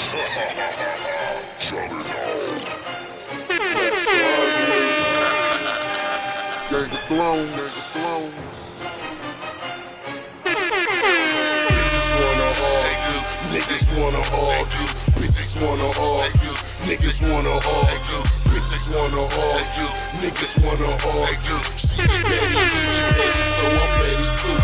Gang of Thrones. Bitches wanna argue, niggas wanna argue. Bitches wanna argue, niggas wanna argue. Bitches wanna argue, niggas wanna argue. She be petty, so I'm petty too.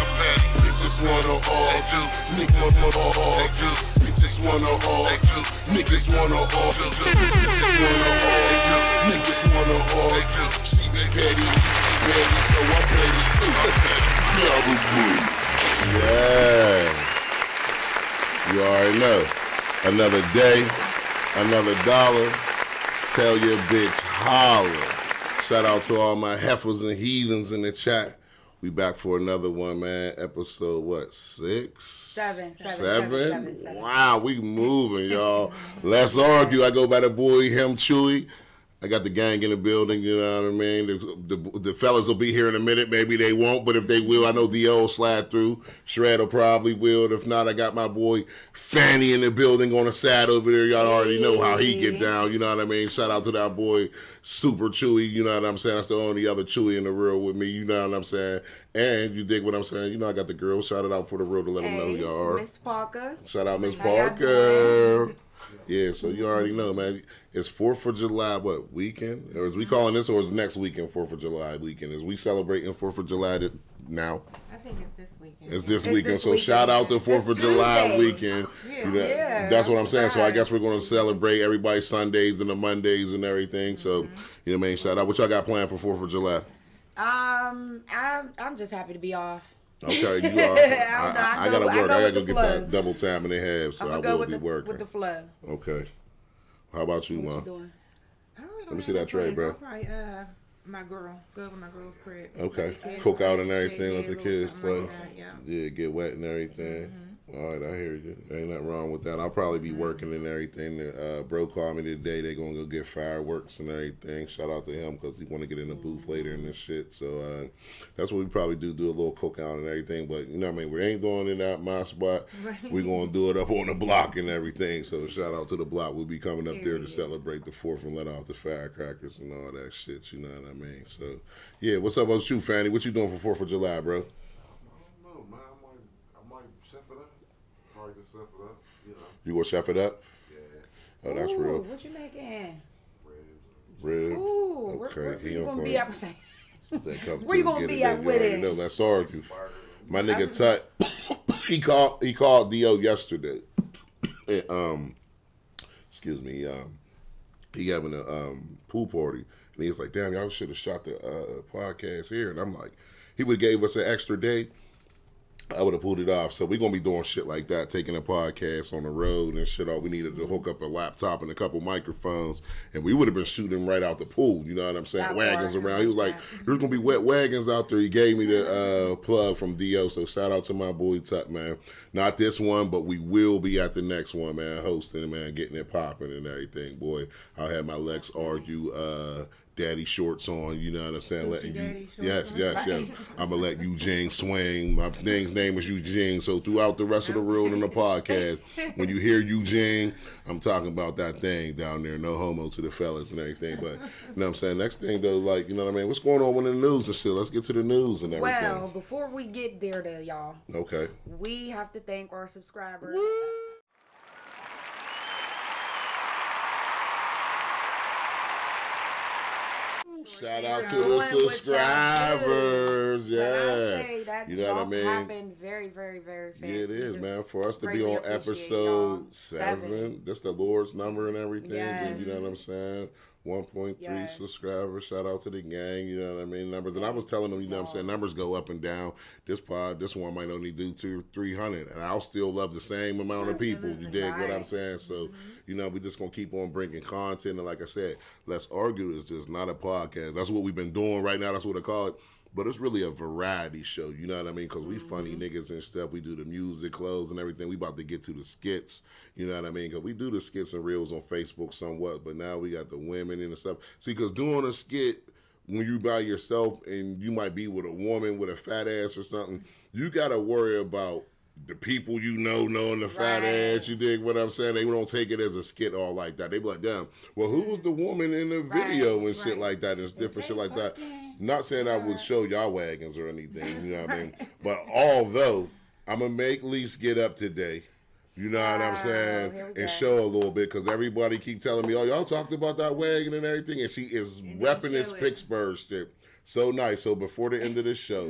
Bitches wanna argue, niggas wanna argue. Bitches wanna argue, niggas wanna argue. Bitches wanna argue, niggas wanna argue. She be petty, so I'm petty too. Yeah. You already know. Another day, another dollar. Tell your bitch holler. Shout out to all my heifers and heathens in the chat. We back for another one, man. Episode, what, 6? 7. Wow, we moving, y'all. Let's argue. I go by the boy, him, Chewy. I got the gang in the building, you know what I mean? The fellas will be here in a minute. Maybe they won't, but if they will, I know D.O. will slide through. SHREADY probably will. If not, I got my boy Fanny in the building on the side over there. Y'all already know how he get down, you know what I mean? Shout out to that boy, Super Chewy, you know what I'm saying? That's the only other Chewy in the real with me, you know what I'm saying? And you dig what I'm saying? You know I got the girl. Shout it out for the real to let them know who y'all are. Miss Parker. Shout out Miss Parker. Yeah, so you already know, man. It's 4th of July, what, weekend? Or is we calling this, or is next weekend 4th of July weekend? Is we celebrating 4th of July now? I think it's this weekend. It's this weekend, so shout out to 4th of July weekend. Yeah, that's what I'm saying. So I guess we're going to celebrate everybody's Sundays and the Mondays and everything. So, you know what I mean? Shout out. What y'all got planned for 4th of July? I'm just happy to be off. Okay, you are. I gotta work. I gotta go get that double time and a half, so I will be working. With the flow. Okay. How about you, Mom? Let me see that tray, bro. Probably, my girl. Go with my girl's crib. Okay. Cook out and everything, let the kids play. Like that, Yeah, get wet and everything. All right, I hear you. Ain't nothing wrong with that. I'll probably be working and everything. Bro called me today. They gonna go get fireworks and everything. Shout out to him because he want to get in the booth later and this shit. So that's what we probably do a little cookout and everything. But you know what I mean? We ain't doing it at my spot. Right. We gonna do it up on the block and everything. So shout out to the block. We'll be coming up there to celebrate the 4th and let off the firecrackers and all that shit. You know what I mean? So yeah, what's up with you, Fanny? What you doing for 4th of July, bro? You gonna chef it up? Yeah. Oh, that's real. What you making? Rib. Ooh, okay. Where you gonna be at? Where you gonna be at with it? Let's argue. My nigga Tut, he called D.O. yesterday. And, excuse me. He having a pool party, and he was like, "Damn, y'all should have shot the podcast here." And I'm like, he would have gave us an extra day. I would have pulled it off. So we're going to be doing shit like that, taking a podcast on the road and shit. All we needed to hook up a laptop and a couple microphones, and we would have been shooting right out the pool. You know what I'm saying? That wagons around. He was like, there's going to be wet wagons out there. He gave me the plug from D.O. So shout out to my boy Tut, man. Not this one, but we will be at the next one, man. Hosting, man, getting it popping and everything. Boy, I'll have my Lex argue daddy shorts on, you know what I'm saying? Letting you, yes. I'm gonna let Eugene swing. My thing's name is Eugene. So throughout the rest of the world in the podcast, when you hear Eugene, I'm talking about that thing down there. No homo to the fellas and everything. But you know what I'm saying? Next thing though, like, you know what I mean? What's going on in the news and shit? Let's get to the news and everything. Well, before we get there to y'all, okay, we have to thank our subscribers. Shout out to the subscribers, yeah. You know what I mean? Happened very, very, very fast. Yeah, it is, man. For us to be on episode 7, that's the Lord's number and everything. Yes. You know what I'm saying? 1.3 subscribers. Shout out to the gang. You know what I mean? Numbers, and I was telling them, you know what I'm saying? Numbers go up and down. This one might only do 200 or 300, and I'll still love the same amount of people. You dig what I'm saying? So, you know, we just gonna keep on bringing content. And like I said, Let's Argue is just not a podcast. That's what we've been doing right now. That's what I call it. But it's really a variety show, you know what I mean? Because we funny niggas and stuff. We do the music, clothes, and everything. We about to get to the skits, you know what I mean? Because we do the skits and reels on Facebook somewhat, but now we got the women and stuff. See, because doing a skit when you by yourself and you might be with a woman with a fat ass or something, you got to worry about the people you know knowing the fat ass, you dig what I'm saying? They don't take it as a skit all like that. They be like, damn, well, who was the woman in the video and shit like that and different shit like that. Not saying I would show y'all wagons or anything, you know what I mean? But although I'm going to make Lise get up today, you know what I'm saying? And show a little bit because everybody keep telling me, oh, y'all talked about that wagon and everything. And she is repping this Pittsburgh shit. So nice. So before the end of this show,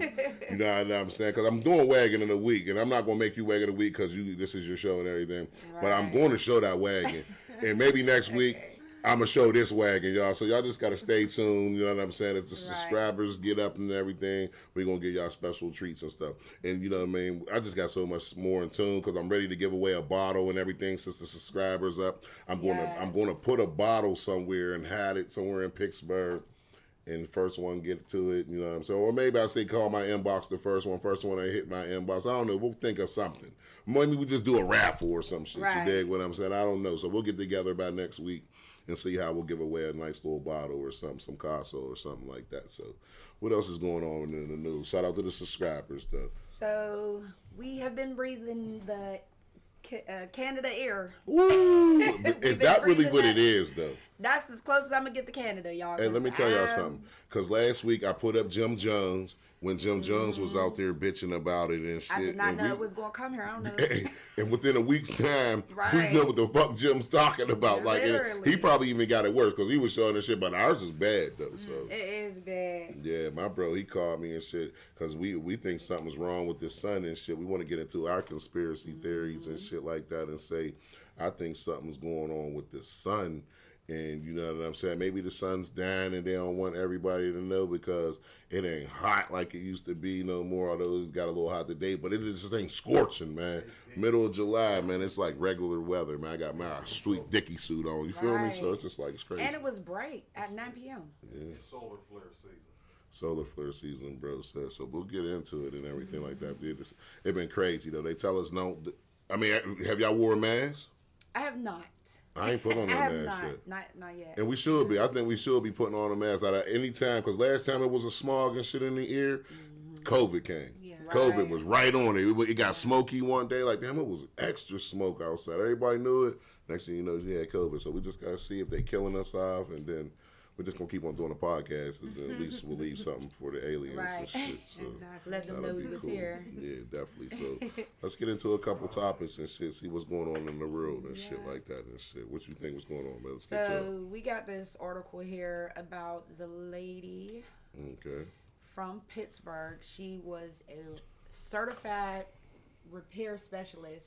you know what I'm saying? Because I'm doing wagon in a week, and I'm not going to make you wagon a week because this is your show and everything. Right. But I'm going to show that wagon. And maybe next week, I'm going to show this wagon, y'all. So y'all just got to stay tuned. You know what I'm saying? If the subscribers get up and everything, we're going to give y'all special treats and stuff. And you know what I mean? I just got so much more in tune because I'm ready to give away a bottle and everything since the subscribers up. I'm going to put a bottle somewhere and hide it somewhere in Pittsburgh. And first one get to it, you know what I'm saying? Or maybe I say call my inbox the first one I hit my inbox. I don't know. We'll think of something. Maybe we just do a raffle or some shit. You dig what I'm saying? I don't know. So we'll get together by next week and see how we'll give away a nice little bottle or something, some Casso or something like that. So what else is going on in the news? Shout out to the subscribers, though. So we have been breathing the Canada air. Ooh, is that really what it is, though? That's as close as I'm going to get to Canada, y'all. Hey, let me tell y'all something. Because last week I put up Jim Jones when Jim Jones was out there bitching about it and shit. I did not know it was going to come here. I don't know. And within a week's time, we know what the fuck Jim's talking about. Like, he probably even got it worse because he was showing this shit, but ours is bad, though. So it is bad. Yeah, my bro, he called me and shit because we think something's wrong with this sun and shit. We want to get into our conspiracy theories and shit like that and say, I think something's going on with the sun. And you know what I'm saying? Maybe the sun's dying and they don't want everybody to know because it ain't hot like it used to be no more, although it got a little hot today. But it just ain't scorching, man. Middle of July, man, it's like regular weather, man. I got my street Dickie suit on, you feel me? So it's just like, it's crazy. And it was bright at 9 p.m. Yeah. It's solar flare season. Solar flare season, bro. So we'll get into it and everything like that. It's been crazy, though. They tell us no. I mean, have y'all wore a mask? I have not. I ain't put on no mask yet. Not yet. And we should be. I think we should be putting on a mask at any time because last time it was a smog and shit in the ear, COVID came. Yeah. COVID was right on it. It got smoky one day. Like, damn, it was extra smoke outside. Everybody knew it. Next thing you know, you had COVID. So we just got to see if they killing us off. And then we're just going to keep on doing the podcast. And then at least we'll leave something for the aliens and shit. So exactly. Let them know we was here. Yeah, definitely. So let's get into a couple topics and shit. See what's going on in the world and shit like that and shit. What you think was going on, man? Let's get to it. We got this article here about the lady from Pittsburgh. She was a certified repair specialist.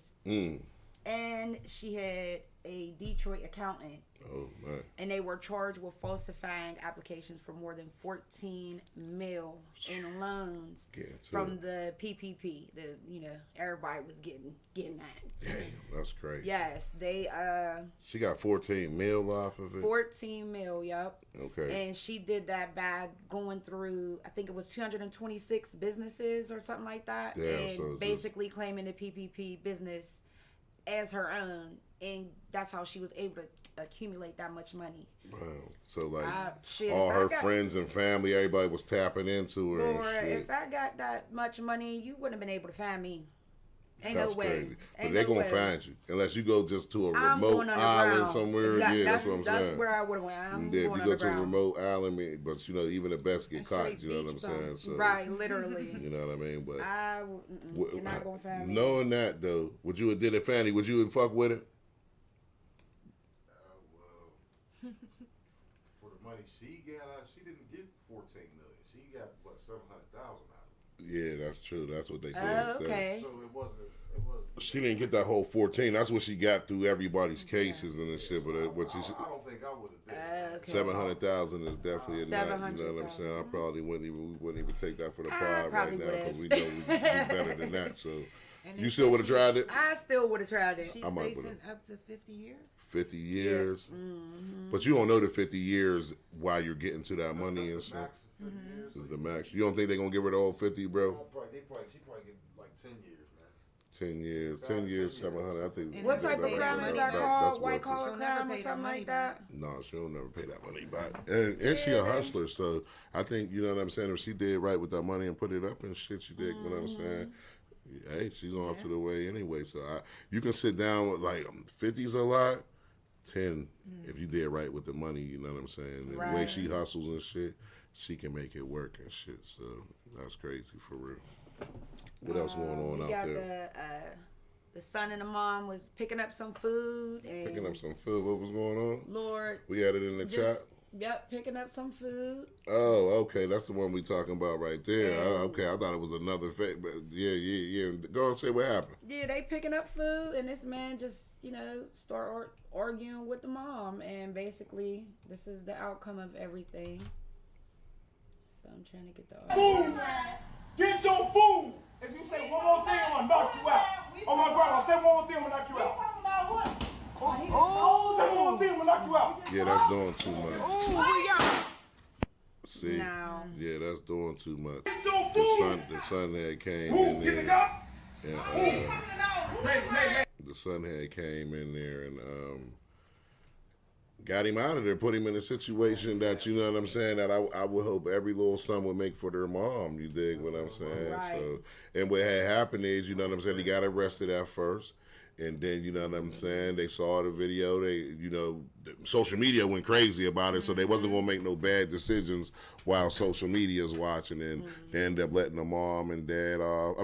And she had a Detroit accountant. Oh, man. And they were charged with falsifying applications for more than $14 million in loans from the PPP. Everybody was getting that. Damn, that's crazy. Yes, they she got 14 mil off of it. 14 mil, yep. Okay. And she did that by going through, I think it was 226 businesses or something like that. Damn, and so basically claiming the PPP business as her own, and that's how she was able to accumulate that much money. Wow. So like all her friends and family, everybody was tapping into her and shit. If I got that much money, you wouldn't have been able to find me. Ain't that's no way. Crazy. But they're going to find you. Unless you go just to a remote island somewhere. Exactly. Yeah, that's what I'm saying. That's where I would have went. If you go to a remote island, but even the best get caught. You know what I'm saying? So, right, literally. You know what I mean? But you're not going to find me. Knowing that, though, would you have did it, Fanny? Would you have fuck with it? Well, for the money she got, she didn't get $14 million. She got, what, $700,000 out of it. Yeah, that's true. That's what they said. Okay. So it wasn't. She didn't get that whole 14. That's what she got through everybody's cases and shit. But I don't think I would have done that. 700,000 is definitely a lot. You know what I'm saying? I probably wouldn't even take that for the pod right now because we know we do better than that. So you still would have tried it? I still would have tried it. She's facing up to 50 years. 50 years, but you don't know the 50 years while you're getting to that money and shit. This is the max. You don't think they're gonna give her the whole 50, bro? She probably get like 10 years, man. 10 years, 700. I think. What type of crime is that called? White collar crime or something like that? No, she'll never pay that money back. And she a hustler, so I think you know what I'm saying. If she did right with that money and put it up and shit, she did. What I'm saying. Hey, she's on to the way anyway. So you can sit down with like 50's a lot, 10 if you did right with the money. You know what I'm saying? And the way she hustles and shit, she can make it work and shit. So that's crazy for real. What else going on out there? The son and the mom was picking up some food. And picking up some food. What was going on? Lord, we had it in the chat. Yep, picking up some food. Oh, okay, that's the one we talking about right there. Okay, I thought it was another fake, but yeah. Go and say what happened. Yeah, they picking up food, and this man just, start arguing with the mom, and basically, this is the outcome of everything. So I'm trying to get the food. Get your food. If you say one more thing, I'm gonna knock you out. Oh my grandma, say one more thing, I'm gonna knock you out. Say one more thing, I'm gonna knock you out. Yeah, that's doing too much. See, no. Yeah, that's doing too much. Get your food. The son had came in there. Get the cop. The son had came in there and got him out of there, put him in a situation that, you know what I'm saying, that I would hope every little son would make for their mom. You dig what I'm saying? Right. So, and what had happened is, you know what I'm saying, he got arrested at first. And then, you know what I'm saying, they saw the video, social media went crazy about it, so they wasn't going to make no bad decisions while social media is watching, and they ended up letting the mom and dad off,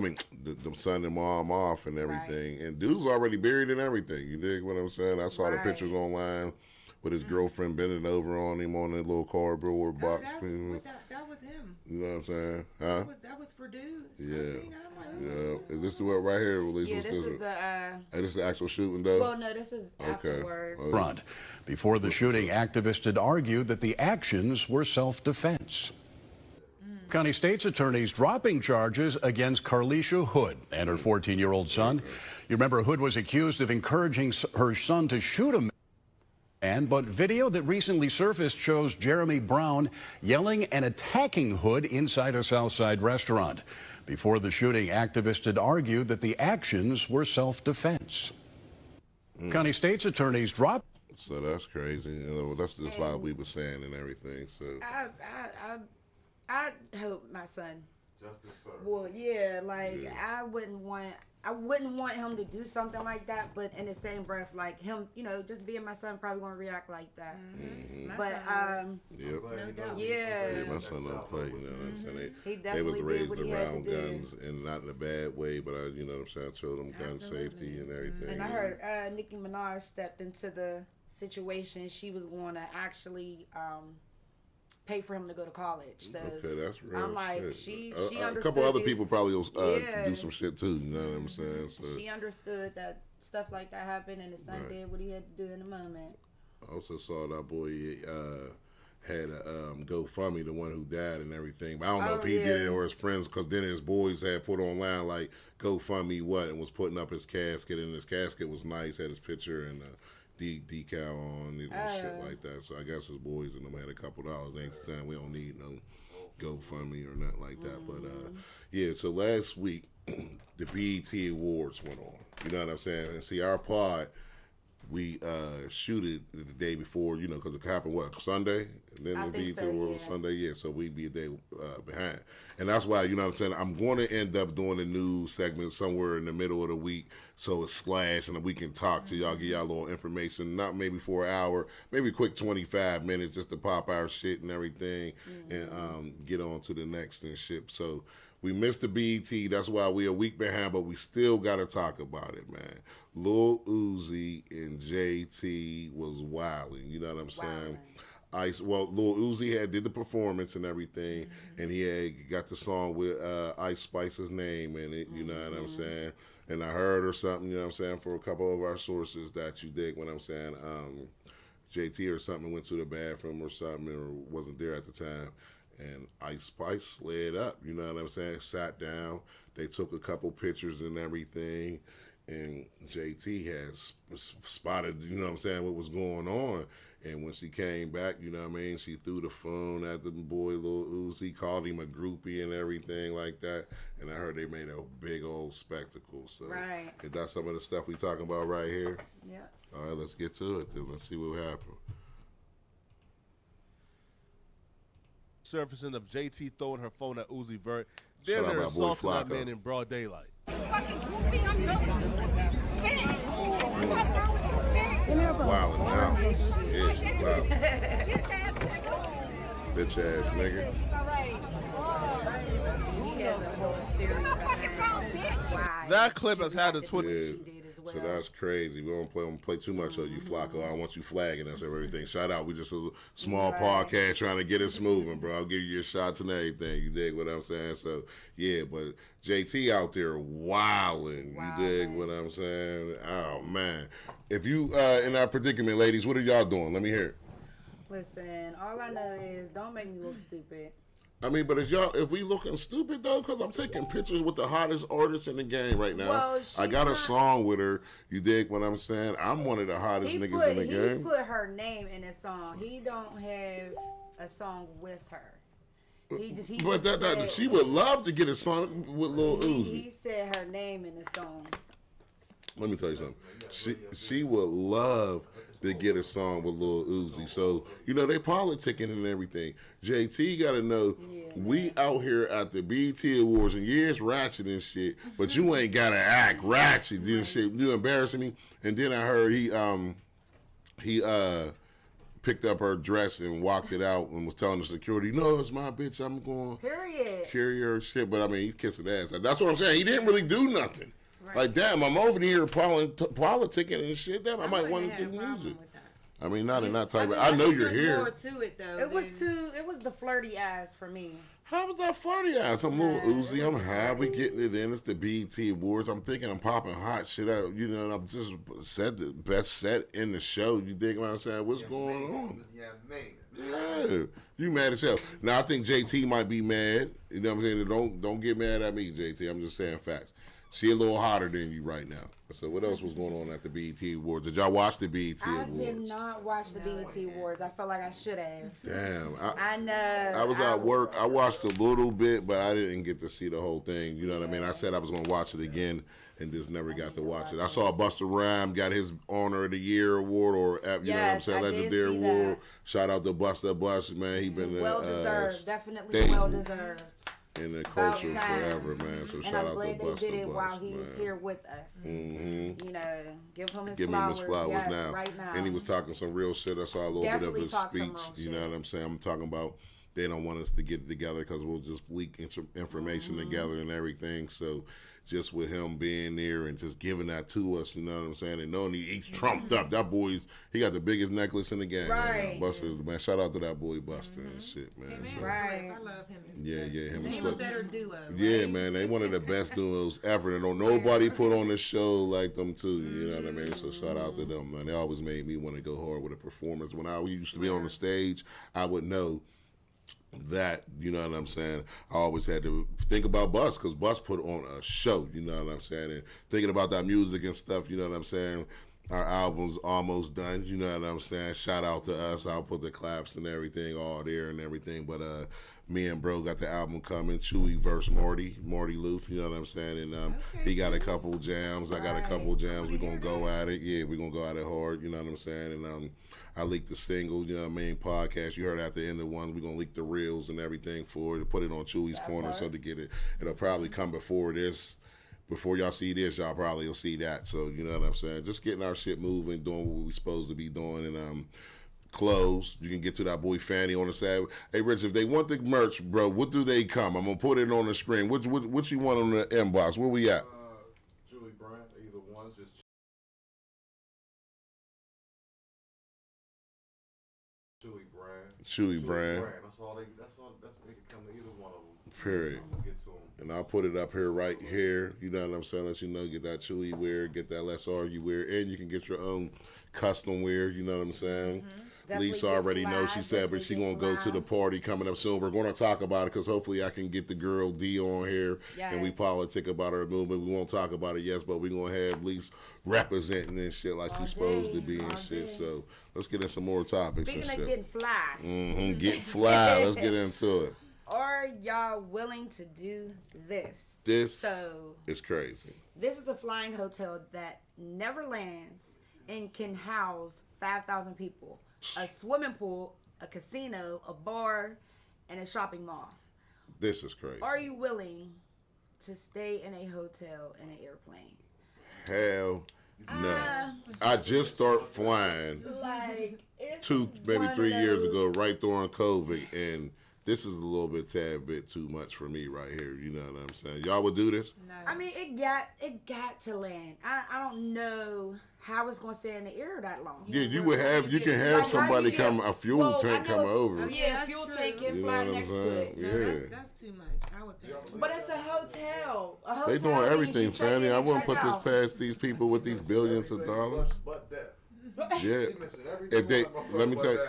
the son and mom off and everything. Right. And dude's already buried and everything, you dig what I'm saying? I saw the pictures online with his girlfriend bending over on him on that little cardboard box. That was him. You know what I'm saying? Huh? That was for dudes. Yeah. Is this the one right here? Yeah, this is this is the actual shooting, though? Well, no, this is afterwards. Okay. Front. Before the shooting, activists had argued that the actions were self-defense. County State's attorneys dropping charges against Carlisha Hood and her 14-year-old son. You remember Hood was accused of encouraging her son to shoot a man, but video that recently surfaced shows Jeremy Brown yelling and attacking Hood inside a Southside restaurant. Before the shooting, activists had argued that the actions were self-defense. County State's attorneys dropped. So that's crazy. That's just like we were saying and everything. So I hope my son. Justice served. Well, yeah, I wouldn't want him to do something like that, but in the same breath, like him, just being my son, probably gonna react like that. But yeah, my son don't play. You know what I'm saying? They was raised around guns and not in a bad way, but you know what I'm saying. I showed them gun safety and everything. And I heard Nicki Minaj stepped into the situation. She was going to actually pay for him to go to college. So okay, that's real. I'm like, shit. she a understood. couple other people probably will do some shit too. You know what I'm saying? So she understood that stuff like that happened, and his son did what he had to do in the moment. I also saw that boy had a GoFundMe, the one who died and everything. But I don't know if he did it or his friends, because then his boys had put online like GoFundMe what, and was putting up his casket, and his casket was nice, had his picture and decal on it and shit like that. So I guess his boys and them had a couple dollars. Next time we don't need no GoFundMe or nothing like that. But yeah, so last week the BET Awards went on. You know what I'm saying? And see, our pod, we shoot it the day before, because it happened Sunday? And then the BET Awards was Sunday, so we'd be a day behind. And that's why, you know what I'm saying, I'm going to end up doing a news segment somewhere in the middle of the week, so it's splash and we can talk to y'all, give y'all a little information, not maybe for an hour, maybe a quick 25 minutes just to pop our shit and everything and get on to the next and shit. So we missed the BET. That's why we're a week behind, but we still got to talk about it, man. Lil Uzi and JT was wilding. You know what I'm saying? Lil Uzi did the performance and everything, and he had got the song with Ice Spice's name in it. You know what I'm saying? And I heard or something, you know what I'm saying, for a couple of our sources that you dig what I'm saying. JT or something went to the bathroom or something or wasn't there at the time. And Ice Spice slid up, you know what I'm saying, sat down. They took a couple pictures and everything. And JT has spotted, you know what I'm saying, what was going on. And when she came back, you know what I mean, she threw the phone at the boy Lil Uzi, called him a groupie and everything like that. And I heard they made a big old spectacle. So is that some of the stuff we talking about right here? Yeah. All right, let's get to it then. Let's see what happened. Surfacing of JT throwing her phone at Uzi Vert. Then they're assaulting that man in broad daylight. Wow, now. Yes, wow. Bitch ass nigga. That clip has had a Twitter. Yeah. So that's crazy. We don't play too much of you, Flacco. I don't want you flagging us or everything. Shout out. We just a small podcast trying to get us moving, bro. I'll give you your shots and everything. You dig what I'm saying? So, yeah, but JT out there wilding. You dig what I'm saying? Oh, man. If you in our predicament, ladies, what are y'all doing? Let me hear it. Listen, all I know is don't make me look stupid. I mean, but if we looking stupid though, because I'm taking pictures with the hottest artist in the game right now. Well, I got a song with her. You dig what I'm saying? I'm one of the hottest niggas in the game. He put her name in his song. He don't have a song with her. She would love to get a song with Lil Uzi. He said her name in his song. Let me tell you something. She would love to get a song with Lil Uzi. So, you know, they politicking and everything. JT got to know, we out here at the BET Awards, and it's ratchet and shit, but you ain't got to act ratchet. You shit. You embarrassing me. And then I heard he picked up her dress and walked it out and was telling the security, no, it's my bitch. I'm going to carry her shit. But, I mean, he's kissing ass. That's what I'm saying. He didn't really do nothing. Right. Like, damn, I'm over here politicking and shit. Damn, I might want to do music. I mean, not in that type of. I know you're here. More to it though. It was the flirty ass for me. How was that flirty ass? I'm Lil Uzi. I'm high. We getting it in. It's the BET Awards. I'm thinking I'm popping hot shit out. You know, and I'm just said the best set in the show. You dig what I'm saying? What's going on? Yeah, you mad as hell. Now I think JT might be mad. You know what I'm saying? Don't get mad at me, JT. I'm just saying facts. She a little hotter than you right now. So what else was going on at the BET Awards? Did y'all watch the BET Awards? I did not watch the BET Awards. I felt like I should have. Damn. I know. I was at work. I watched a little bit, but I didn't get to see the whole thing. You know what I mean? I said I was going to watch it again and just never got to watch it. I saw Busta Rhymes got his Honor of the Year award, or you know what I'm saying, Legendary Award. Shout out to Busta Bust, man. He been well deserved. Definitely well deserved. In the culture forever, man. So shout out to Busta Bust, man. And I'm glad they did it while he's here with us. Mm-hmm. You know, give him his flowers now. Right now. And he was talking some real shit. I saw a little bit of his speech. You know what I'm saying? I'm talking about they don't want us to get it together because we'll just leak information together and everything. So just with him being there and just giving that to us, you know what I'm saying? And knowing he's trumped up. That boy's, he got the biggest necklace in the game. Right. Man. Buster, man. Shout out to that boy Buster and shit, man. So, right. I love him. Yeah, him and Split. They a better duo. Right? Yeah, man. They one of the best duos ever. And don't nobody put on the show like them too. You know what I mean? So shout out to them, man. They always made me want to go hard with a performance. When I used to be on the stage, I would know that, you know what I'm saying, I always had to think about Bus, because Bus put on a show, you know what I'm saying, and thinking about that music and stuff, you know what I'm saying. Our album's almost done, you know what I'm saying. Shout out to us. I'll put the claps and everything all there and everything. But me and bro got the album coming. Chewy versus Marty Loof, you know what I'm saying. And he got a couple jams. I got a couple jams. We're going to go at it. Yeah, we're going to go at it hard, you know what I'm saying. And I leaked the single, you know what I mean, podcast. You heard at the end of one, we're going to leak the reels and everything for it, to put it on Chewy's Corner so to get it. It'll probably come before this. Before y'all see this, y'all probably will see that. So, you know what I'm saying? Just getting our shit moving, doing what we supposed to be doing. And clothes, you can get to that boy Fanny on the side. Hey, Rich, if they want the merch, bro, what do they come? I'm going to put it on the screen. What you want on the inbox? Where we at? Julie Bryant, either one, just Chewy Brand. Chewy Brand. That's all they can come to either one of them. Period. Get to them. And I'll put it up here right here. You know what I'm saying? Let you know, get that Chewy wear, get that Let's Argue wear, and you can get your own custom wear. You know what I'm saying? Lisa already knows, she said, but she going to go to the party coming up soon. We're going to talk about it because hopefully I can get the girl D on here and we politic about her movement. We won't talk about it, yes, but we're going to have Lisa representing and shit like she's supposed to be and shit. So let's get in some more topics and shit. Speaking of getting fly. Get fly. Let's get into it. Are y'all willing to do this? This is crazy. This is a flying hotel that never lands and can house 5,000 people. A swimming pool, a casino, a bar, and a shopping mall. This is crazy. Are you willing to stay in a hotel in an airplane? Hell no. I just started flying Like, maybe 3 years ago, right during COVID, and this is a little bit, tad bit too much for me right here. You know what I'm saying? Y'all would do this? No. I mean, it got to land. I don't know how it's gonna stay in the air that long. Yeah, you can have somebody come, a fuel tank come over. Yeah, a fuel tank can fly next to it. No, that's too much. I would pay. But it's a hotel. They doing everything, Fanny. I wouldn't put this past these people with these billions of dollars. But that. Yeah, if they, let me tell you,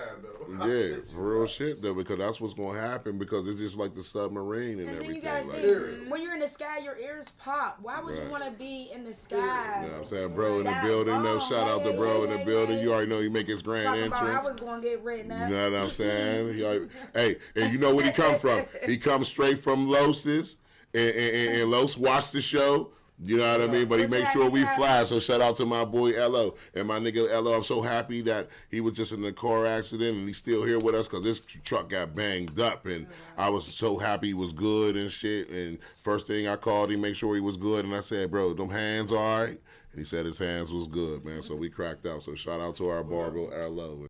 yeah, for real shit though, because that's what's gonna happen, because it's just like the submarine and everything. You gotta like think, when you're in the sky, your ears pop. Why would you want to be in the sky? You know what I'm saying? Bro in the building, no, shout out to bro in the building. You already know he make his grand entrance. I was gonna get written up. You know what I'm saying? Hey, and you know where he come from? He comes straight from Los's, and Los watched the show. You know what I mean? But he makes sure we fly. So shout out to my boy Lo. And my nigga Lo, I'm so happy that he was just in a car accident and he's still here with us, because this truck got banged up. And I was so happy he was good and shit. And first thing I called him, make sure he was good. And I said, bro, them hands all right? And he said his hands was good, man. So we cracked out. So shout out to our barber, Lo.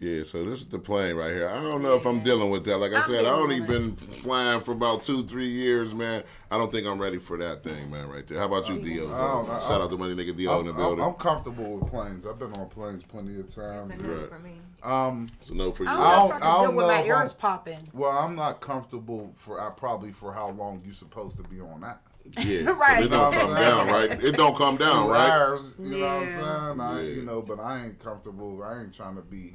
Yeah, so this is the plane right here. I don't know if I'm dealing with that. Like I said, I only been flying for about 2-3 years, man. I don't think I'm ready for that thing, man, right there. How about you, Dio? Shout out to my nigga Dio in the building. I'm comfortable with planes. I've been on planes plenty of times. It's a no for me. It's a no for you. I don't know with my ears popping. Well, I'm not comfortable probably for how long you're supposed to be on that. Yeah, right. It don't come down, right? It don't come down, right? Hours, you know what I'm saying? You know, but I ain't comfortable. I ain't trying to be.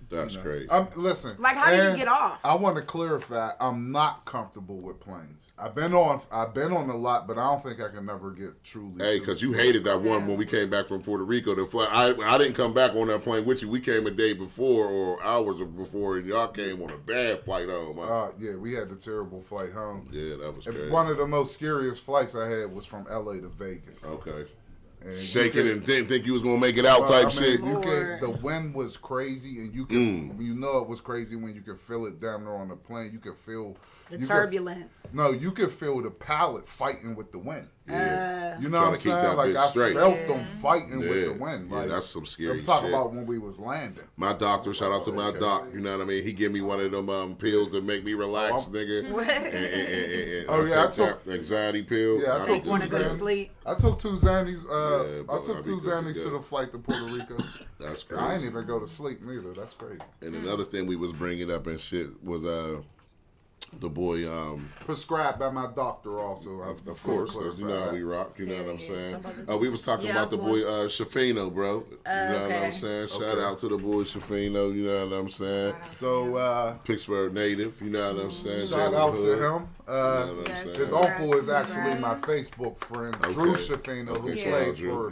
That's crazy. Listen. Like, how do you get off? I want to clarify. I'm not comfortable with planes. I've been on a lot, but I don't think I can never get truly. Hey, because you hated that one when we came back from Puerto Rico. The flight. I didn't come back on that plane with you. We came a day before or hours before, and y'all came on a bad flight home. Yeah, we had the terrible flight home. Yeah, that was crazy. One of the most scariest flights I had was from LA to Vegas. Okay. And shaking and didn't think you was gonna make it out shit. The wind was crazy, and you know it was crazy when you could feel it down there on the plane. You could feel the turbulence. You could feel the pilot fighting with the wind. Yeah. You know what I'm saying? Like, I felt them fighting with the wind. Like, that's some scary shit. I'm talking about when we was landing. My doctor, shout out to my doc, you know what I mean? He give me one of them pills to make me relax, nigga. And I took anxiety pill. Yeah, I took want to go to sleep. I took 2 Xannies. I took 2 Xannies to the flight to Puerto Rico. That's crazy. I ain't even go to sleep neither. That's crazy. And another thing we was bringing up and shit was the boy prescribed by my doctor also. Of course, you know how we rock. You know what I'm saying? We was talking about the boy Shafino, bro. You know what I'm saying? Shout out to the boy Shafino. You know what I'm saying? So Pittsburgh native. You know what I'm saying? Shout out to him. His uncle is actually my Facebook friend, Drew Shafino, who played for.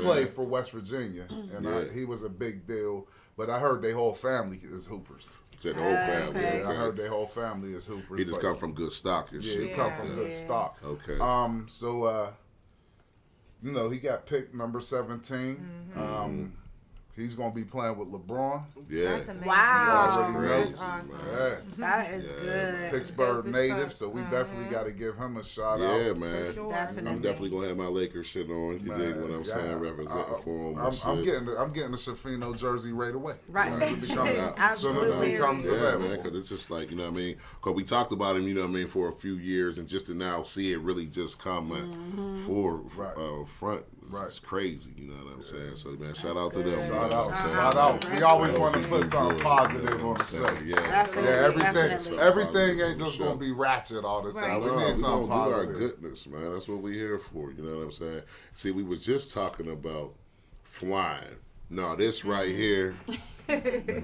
Played for West Virginia, and he was a big deal. But I heard their whole family is Hoopers. The whole family. Okay. I heard their whole family is Hoopers. He just come from good stock and shit. Yeah, he come from good stock. Okay. So he got picked number 17. Mm-hmm. He's gonna be playing with LeBron. Yeah. That's amazing. Wow. That's awesome. Yeah. That is good. Pittsburgh native, so we definitely got to give him a shout out. Yeah, man. Sure. I'm definitely gonna have my Lakers shit on. You dig what I'm saying? Representing for him. I'm getting the Shafino jersey right away. Right. As soon as it becomes available. Man, because it's just like, you know what I mean? Because we talked about him, you know what I mean, for a few years, and just to now see it really just come front. Right. It's crazy, you know what I'm saying? So, man, shout out to them. Shout out. We always want to put something positive on the show. Yeah, everything ain't just going to be ratchet all the time. We need something positive. Do our goodness, man. That's what we're here for, you know what I'm saying? See, we was just talking about flying. No, this right here,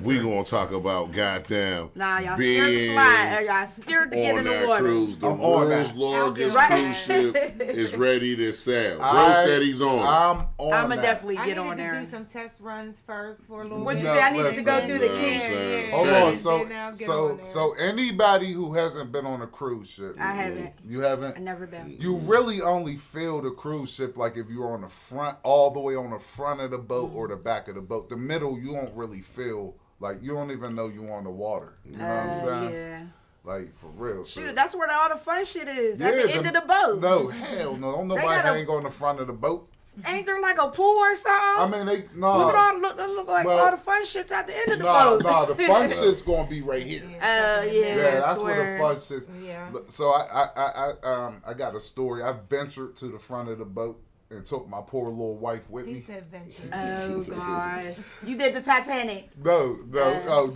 we gonna talk about goddamn. Nah, y'all scared to fly. Y'all scared to get in the water. Cruise. The world's largest cruise ship is ready to sail. Bro said he's on. I'm gonna definitely get on there. I needed to do some test runs first for a little What bit. you say? I needed to go through the kids. Hold on. So anybody who hasn't been on a cruise ship, I haven't. You haven't? I've never been. You really only feel the cruise ship like if you're on the front, all the way on the front of the boat or the back of the boat. The middle, you don't really feel like you don't even know you on the water. You know what I'm saying? Like, for real. Shoot, that's where all the fun shit is. At the end of the boat. No, hell no. Don't nobody hang on the front of the boat. Ain't there like a pool or something? I mean, Look like all the fun shit's at the end of the boat. The fun shit's gonna be right here. Yeah, that's where the fun shit's. Yeah. So I got a story. I ventured to the front of the boat and took my poor little wife with me. He said venture. Oh gosh, you did the Titanic. No,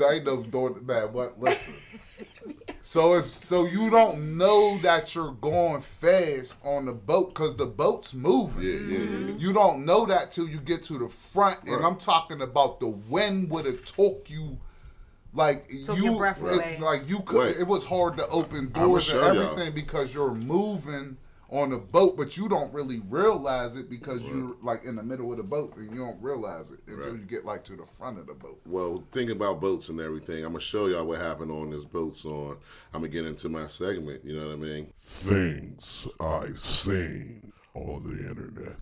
ain't no doing that. But listen. So you don't know that you're going fast on the boat because the boat's moving. Yeah. You don't know that till you get to the front, and I'm talking about the wind would have took you. Like your breath away. Like you could. Wait. It was hard to open doors and everything because you're moving on the boat, but you don't really realize it because you're like in the middle of the boat and you don't realize it until you get like to the front of the boat. Well, thinking about boats and everything, I'm gonna show y'all what happened on this boat song. I'm gonna get into my segment. You know what I mean? Things I've seen on the internet.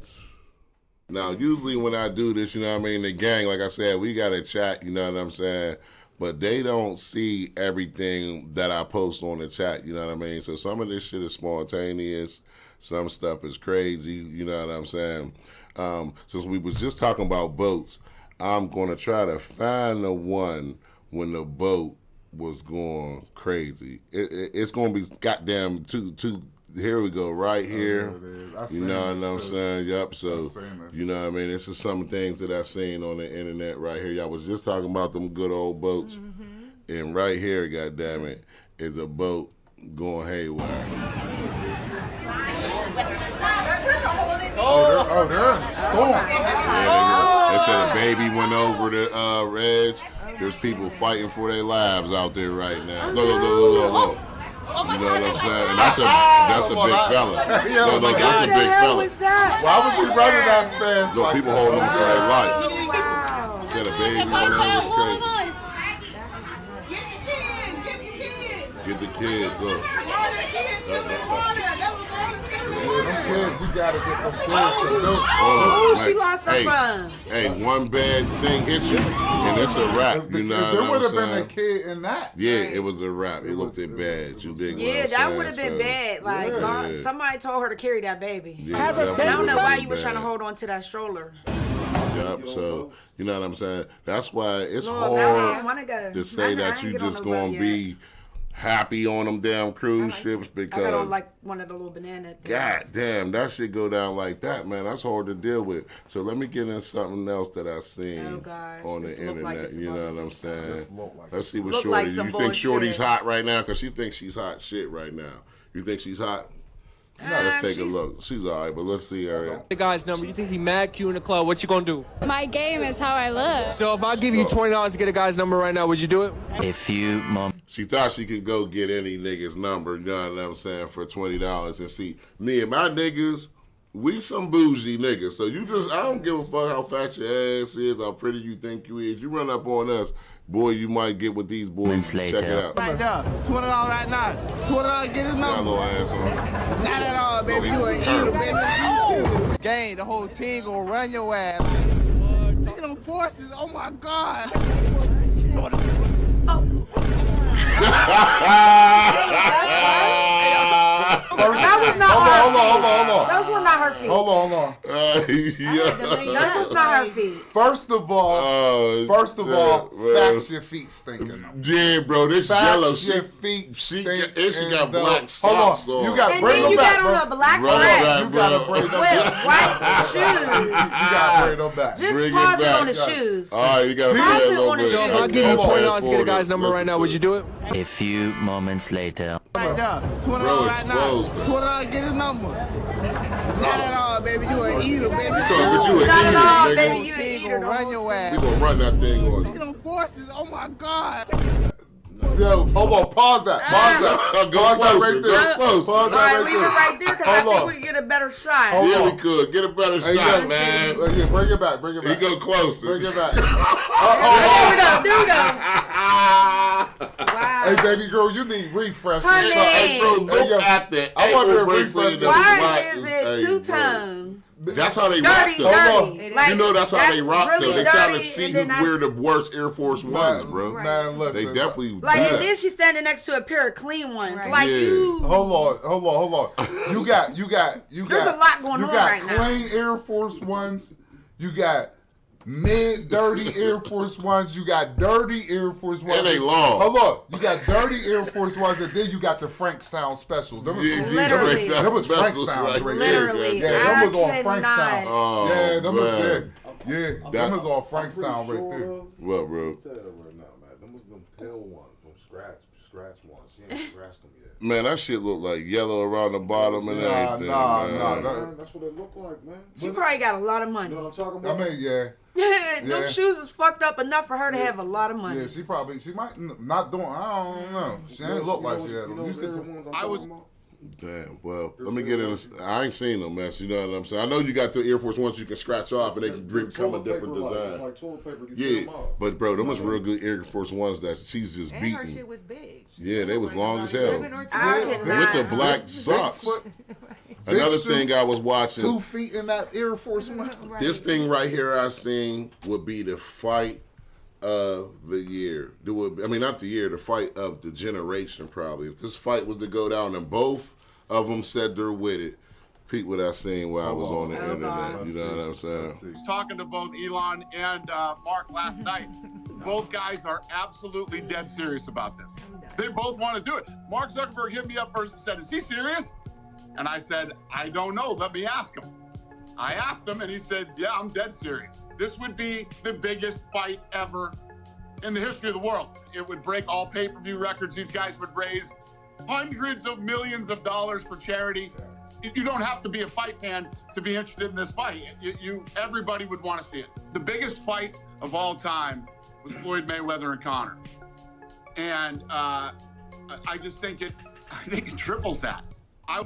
Now, usually when I do this, you know what I mean, the gang, like I said, we got to chat, you know what I'm saying? But they don't see everything that I post on the chat, you know what I mean? So some of this shit is spontaneous. Some stuff is crazy, you know what I'm saying? Since we was just talking about boats, I'm going to try to find the one when the boat was going crazy. It's going to be goddamn two. Here we go, right here. You know what I'm saying? Yup. So, you know what I mean? This is some things that I've seen on the internet right here. Y'all was just talking about them good old boats. And right here, goddamn it, is a boat going haywire. They're in the storm. They said a baby went over the Reg. There's people fighting for their lives out there right now. Look. You know what I'm saying? And that's a big fella. No, that's a big fella. Why was he running that fast? So people holding him for their life. Said a baby went over. Get the kids, look. We gotta get them kids to do. Oh, she lost her phone. Hey, one bad thing hits you, and it's a wrap. You know what I'm saying? There would have been a kid in that. Yeah, it was a wrap. It looked bad. You dig what I'm saying? Yeah, that would have been bad. Like, somebody told her to carry that baby. Yeah, I don't know why you were trying to hold on to that stroller. Yep, so, you know what I'm saying? That's why it's hard to say that you just going to be happy on them damn cruise ships because I got on like one of the little banana things. God damn, that shit go down like that, man. That's hard to deal with. So let me get into something else that I seen on the internet. You know what I'm saying? Let's see what Shorty. You think Shorty's hot right now? Because she thinks she's hot shit right now. You think she's hot? Let's take a look. She's all right, but let's see her. The guy's number. You think he mad cute in the club? What you gonna do? My game is how I look. So if I give you $20 to get a guy's number right now, would you do it? A few moments. She thought she could go get any nigga's number, you know what I'm saying, for $20. And see, me and my niggas, we some bougie niggas. So I don't give a fuck how fat your ass is, how pretty you think you is. You run up on us, boy, you might get with these boys. Check it out. Right there, $20 right now. $20, get his number. Not at all, baby. You an eater, baby. Gang, the whole team gonna run your ass. Look at them forces. Oh my God. That was not Hold on. Those were not her feet. Hold on. Those was not her feet. First of all, facts your feet stinking. Yeah, bro, this yellow. Your feet stink. She got black socks on. You got to bring them back, bro. You got on a black dress. You got to bring them back. White shoes. You got to bring them back. Just pause it on the shoes. All right, you got to pause it on the shoes. So if I give you $20 to get a guy's number right now, would you do it? A few moments later. Right there, $20 right now. $20, get his number. Not at all, baby. You an eater, baby. Not at all, baby. You an eater. Run your ass. We gonna run that thing on. Look at them forces. Oh my God. Yo, hold on. Pause that. Pause that right there. Pause that right there. Leave it right there because I think we can get a better shot. Yeah, we could. Get a better shot, man. Yeah, bring it back. He go closer. Bring it back. There we go. Wow. Hey, baby girl, you need refresh. Honey. Hey, bro, look at that. I wonder if bracelet. Why is it two-tone? That's how they dirty, rock them. dirty. Like, you know that's how they rock really them. They trying to dirty, see who wear the worst Air Force Ones, bro. Man, listen. They definitely like, do and that. then she's standing next to a pair of clean ones. Like you. Hold on. You got. There's a lot going on right now. You got clean Air Force Ones. You got mid-dirty Air Force Ones. You got dirty Air Force Ones. And they long. Hold on. You got dirty Air Force Ones, and then you got the Frankstown specials. Them was Literally. Frankstown right there. Literally. Yeah, them was on Frankstown. Oh, yeah, them was man. there. Yeah, them was on Frankstown right there. What, bro? Right now, man. Them was them pale ones, them scratch ones. She ain't scratched them yet. Man, that shit look like yellow around the bottom and everything. Nah. That's what it look like, man. She probably got a lot of money. You know what I'm talking about? I mean, yeah. Them shoes is fucked up enough for her to have a lot of money. Yeah, she might not doing. I don't know. She ain't look like she had them. I was. Damn. Well, let me get in this. I ain't seen them, man. You know what I'm saying? I know you got the Air Force Ones you can scratch off and they can become a different design. It's like toilet paper. Yeah, but bro, them was real good Air Force Ones that she's just beating. And her shit was big. Yeah, they was long as hell. With With the black socks. Another thing I was watching. 2 feet in that Air Force One. This thing right here I seen would be the fight of the year. I mean, not the year, the fight of the generation probably. If this fight was to go down and both of them said they're with it, peep what I seen while I was on the internet. You know what I'm saying? Talking to both Elon and Mark last night. Both guys are absolutely dead serious about this. They both want to do it. Mark Zuckerberg hit me up first and said, "Is he serious?" And I said, "I don't know. Let me ask him." I asked him and he said, "Yeah, I'm dead serious. This would be the biggest fight ever in the history of the world. It would break all pay-per-view records. These guys would raise hundreds of millions of dollars for charity. You don't have to be a fight fan to be interested in this fight. Everybody would want to see it. The biggest fight of all time was Floyd Mayweather and Conor. And I just think it triples that.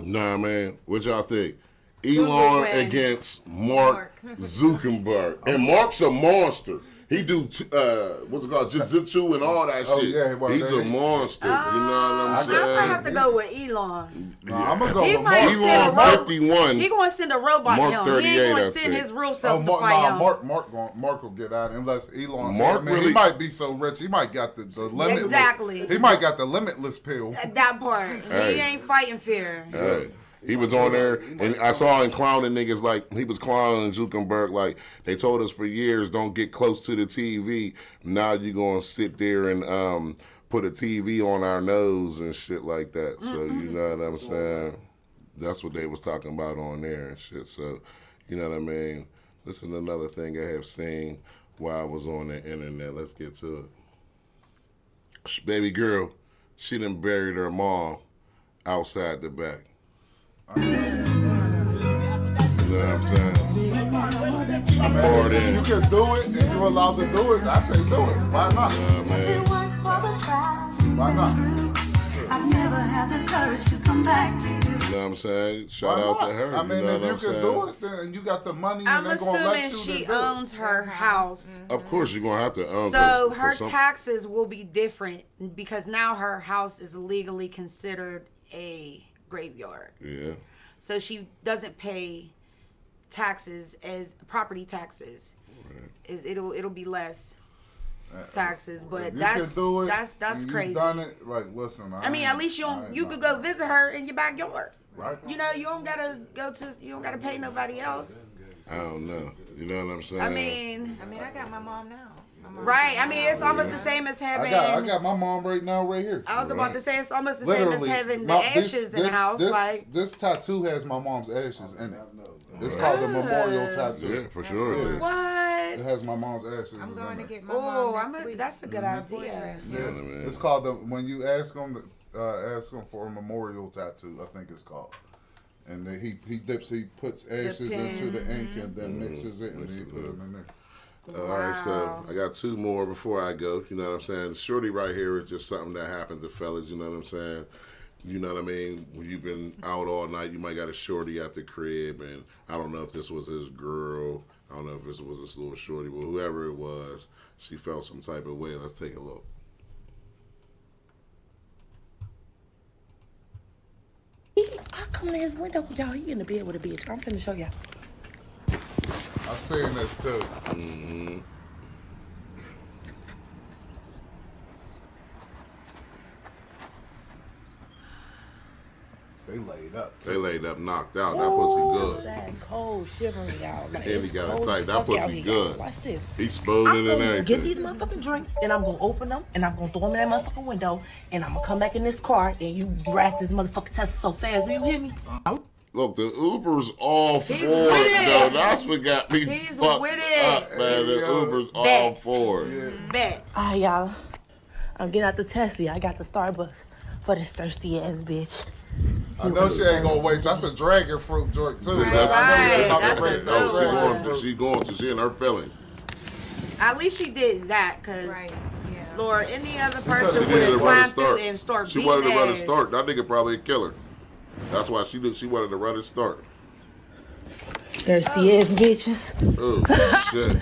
Nah, man. What y'all think? Elon against Mark Zuckerberg. And Mark's a monster. He do, what's it called, jiu-jitsu and all that shit. Yeah, well, he's a monster. You know what I'm saying? I'm going to have to go with Elon. I'm going to go with Mark. Elon 51. He's going to send a robot Mark him. He ain't going to send his real self to fight him. Mark will get out unless Elon. Mark he might be so rich. He might got the limitless. Exactly. He might got the limitless pill. That part. Hey. He ain't fighting fear. Hey. He was on there, and I saw him clowning niggas like, he was clowning Zuckerberg like, they told us for years, don't get close to the TV. Now you're going to sit there and put a TV on our nose and shit like that. So, you know what I'm saying? That's what they was talking about on there and shit. So, you know what I mean? Listen to another thing I have seen while I was on the internet. Let's get to it. Baby girl, she done buried her mom outside the back. You know what I'm saying? She poured in. You can do it. If you're allowed to do it, I say do it. Why not? Man. Why not? I've never had the courage to come back to you. You know what I'm saying? Shout out to her. I mean, you know if you can do it, then you got the money and they're going to let you. I'm assuming she owns her house. Of course, you're going to have to own. So her taxes will be different because now her house is legally considered a graveyard. Yeah. So she doesn't pay taxes as property taxes. Right. It'll be less taxes, but that's crazy. You've done it. Like, listen. I mean, at least you could go visit her in your backyard. Right. You know, you don't gotta pay nobody else. I don't know. You know what I'm saying? I mean, I got my mom now. Right. I mean, it's almost the same as having. I got my mom right now, right here. I was about to say it's almost the same as having the ashes in the house. This tattoo has my mom's ashes in it. It's called the memorial tattoo. Yeah, for sure. Yeah. What? It has my mom's ashes. I'm going to get my mom. next week. That's a good idea. Yeah. It's called when you ask them for a memorial tattoo. I think it's called. And then he puts ashes into the ink and then mixes it and he put them in there. All right, so I got 2 more before I go. You know what I'm saying? Shorty right here is just something that happens to fellas. You know what I'm saying? You know what I mean? When you've been out all night, you might got a shorty at the crib, and I don't know if this was his girl. I don't know if this was this little shorty, but whoever it was, she felt some type of way. Let's take a look. Come to his window, y'all. He in the bed with a bitch. I'm finna show y'all. I've seen this too. Mm-hmm. They laid up. They laid up, knocked out. That pussy good. Sad, cold, shivering, y'all. Like, And he got it tight. That pussy good. Watch this. He's spooning and everything. Get these motherfucking drinks, and I'm gonna open them, and I'm gonna throw them in that motherfucking window, and I'm gonna come back in this car, and you rat this motherfucking Tesla so fast. You hear me? Look, the Uber's all for He's it, with it. though. That's what got me He's fucked with it. up, man. The Uber's all for it. Bet. All right, y'all. I'm getting out the Tesla. I got the Starbucks for this thirsty ass bitch. I know she ain't gonna waste. That's a dragon fruit joint too. She's going to. She in her feelings. At least she did that, cause Lord, any other person She would needed have to run a climbed through start. and start She beating wanted to run a ass. start. That nigga probably a killer. That's why she wanted to run a start. Thirsty ass bitches. Oh shit.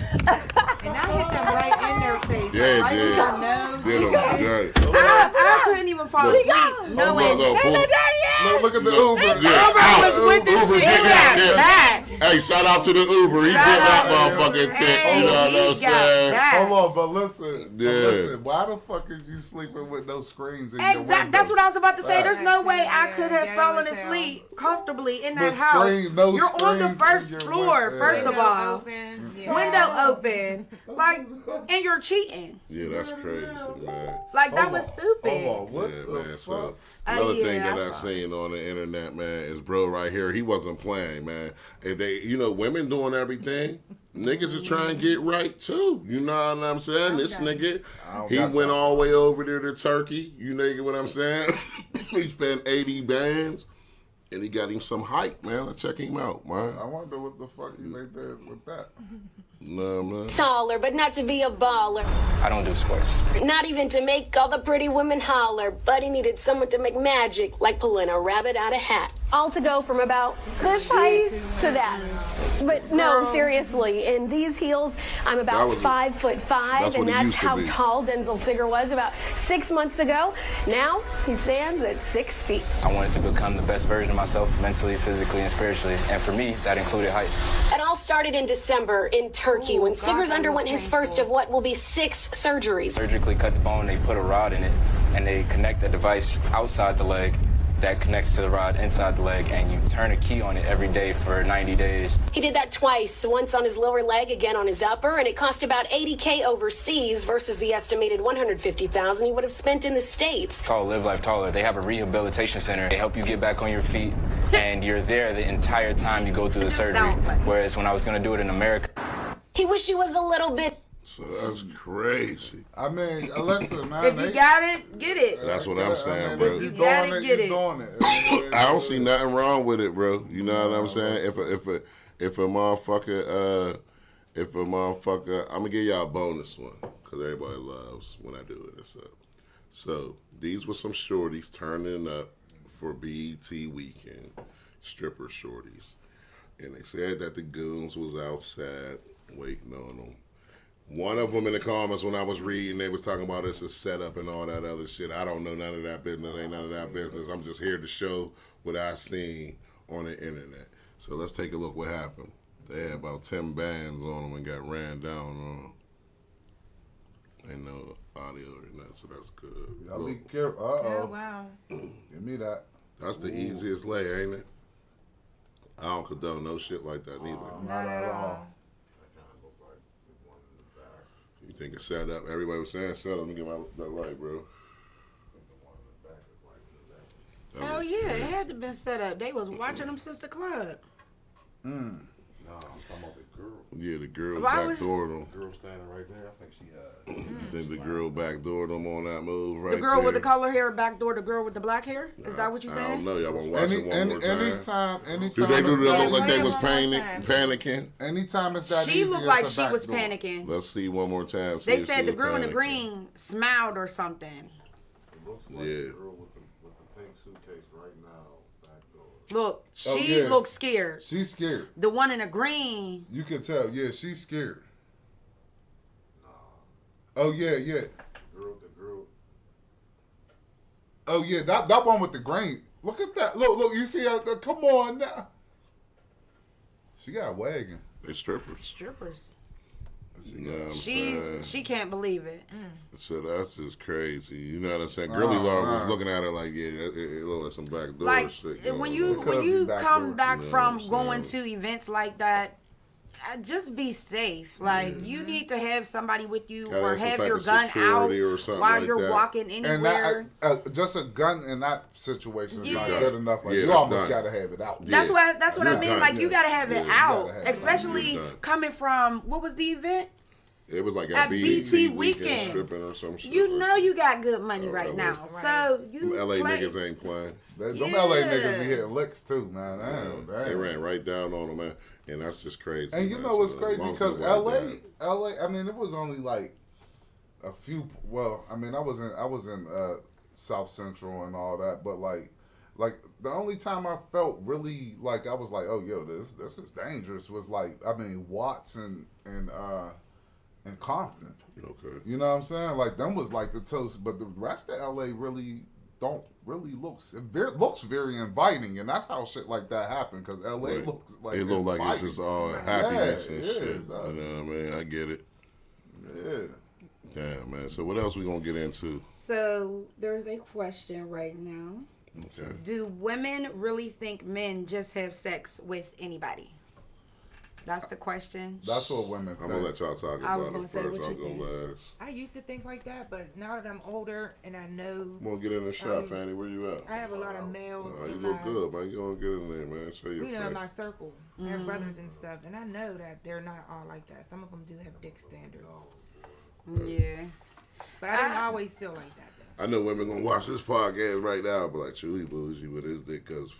And I hit them right in their face. Yeah, right in their nose. I couldn't even fall asleep knowing. Look at the Uber. Uber was with this shit. He got back. Hey, shout out to the Uber. He did that motherfucking tip. You know what I'm saying? Hold on, but listen. Why the fuck is you sleeping with no screens in your window? Exactly. That's what I was about to say. There's no way I could have fallen asleep comfortably in that But house. no You're on the screens first in your floor, window. first of all. Open. Window open. Like, and you're cheating. Yeah, that's crazy, man. Like, that was stupid. Hold on, what Yeah, the man. fuck? So another thing that I I've saw. seen on the internet, man, is bro right here. He wasn't playing, man. If they, women doing everything, niggas are trying to get right too. You know what I'm saying? This nigga, he went all the way over there to Turkey. You know what I'm saying? He spent 80 bands. And he got him some hype, man. Let's check him out, man. I wonder what the fuck he did with that. No, man. Taller, but not to be a baller. I don't do sports. Not even to make all the pretty women holler. But he needed someone to make magic, like pulling a rabbit out of a hat. All to go from about this height to that. But no, seriously, in these heels, I'm about 5'5", and that's how tall Denzel Sigger was about 6 months ago. Now he stands at 6 feet. I wanted to become the best version of myself, mentally, physically, and spiritually. And for me, that included height. It all started in December in Turkey when Siggers underwent his first of what will be 6 surgeries. Surgically cut the bone, they put a rod in it, and they connect a device outside the leg that connects to the rod inside the leg, and you turn a key on it every day for 90 days. He did that twice, once on his lower leg, again on his upper, and it cost about $80K overseas versus the estimated $150,000 he would have spent in the States. It's called Live Life Taller. They have a rehabilitation center. They help you get back on your feet, and you're there the entire time you go through the surgery. Whereas when I was going to do it in America, he wished he was a little bit. So that's crazy. I mean, listen, man. If you got it, get it. That's what I'm saying, bro. If you got it, get it. I don't see nothing wrong with it, bro. You know what I'm saying? If a motherfucker, I'm gonna give y'all a bonus one because everybody loves when I do it. So these were some shorties turning up for BET weekend, stripper shorties, and they said that the goons was outside waiting on them. One of them in the comments when I was reading, they was talking about it's a setup and all that other shit. I don't know none of that business. Ain't none of that business. I'm just here to show what I seen on the internet. So let's take a look what happened. They had about 10 bands on them and got ran down on them. Ain't no audio or nothing, so that's good. Y'all be careful. Oh, wow. Give me that. That's the easiest lay, ain't it? I don't condone no shit like that neither. Not at all. You think it's set up? Everybody was saying set up. Let me get that light, bro. Hell yeah, it had to been set up. They was watching them since the club. No, I'm talking about the girl. Yeah, the girl Why backdoored them. The girl standing right there. I think she You think the girl backdoored them on that move right The girl there? with the color hair backdoor the girl with the black hair? Is that what you I saying? don't know. Y'all want to watch it one more time? Anytime. Do they do that look like they was panicking? Anytime it's that She easy, looked it's like a she was backdoor. panicking. Let's see one more time. They said the girl in the green smiled or something. It looks like Yeah. the girl with the pink suitcase right now back door. Look, she looks scared. She's scared. The one in the green. You can tell. Yeah, she's scared. Oh yeah. The girl. Oh yeah, that one with the green. Look at that. Look, you see her? Come on now. She got a wagon. They strippers. Strippers. You know she can't believe it. So that's just crazy. You know what I'm saying? Girly Law was looking at her like, yeah, it looked like some backdoor Like shit. when you come back from going to events like that, just be safe. Like you need to have somebody with you or have your gun out while you're walking anywhere. And just a gun in that situation is not good enough. Like you almost got to have it out. That's what I mean. Like you got to have it out, especially coming from what was the event? It was like at BT weekend stripping or some shit. You know you got good money right now. So you LA niggas ain't playing. Them LA niggas be hitting licks too, man. They ran right down on them, man. And that's just crazy. And you know what's crazy? Because LA, I mean, it was only like a few. Well, I mean, I was in South Central and all that, but like the only time I felt really like I was like, oh, yo, this is dangerous was like, I mean, Watts and Compton. Okay. You know what I'm saying? Like them was like the toast, but the rest of LA really looks very inviting, and that's how shit like that happened. Because LA looks like it look like it's just all happiness and shit. You know what I mean? I get it. Yeah. Damn, man. So what else we gonna get into? So there's a question right now. Okay. Do women really think men just have sex with anybody? That's the question. That's what women think. I'm going to let y'all talk about it first. I'll go last. I used to think like that, but now that I'm older and I know... Come on, get in the shop, Fanny. Where you at? I have a lot of males. You look good, man. You going to get in there, man. Show your face. In my circle. I have brothers and stuff, and I know that they're not all like that. Some of them do have dick standards. Yeah. But I didn't always feel like that, though. I know women going to watch this podcast right now, but like, truly bougie with his dick, because...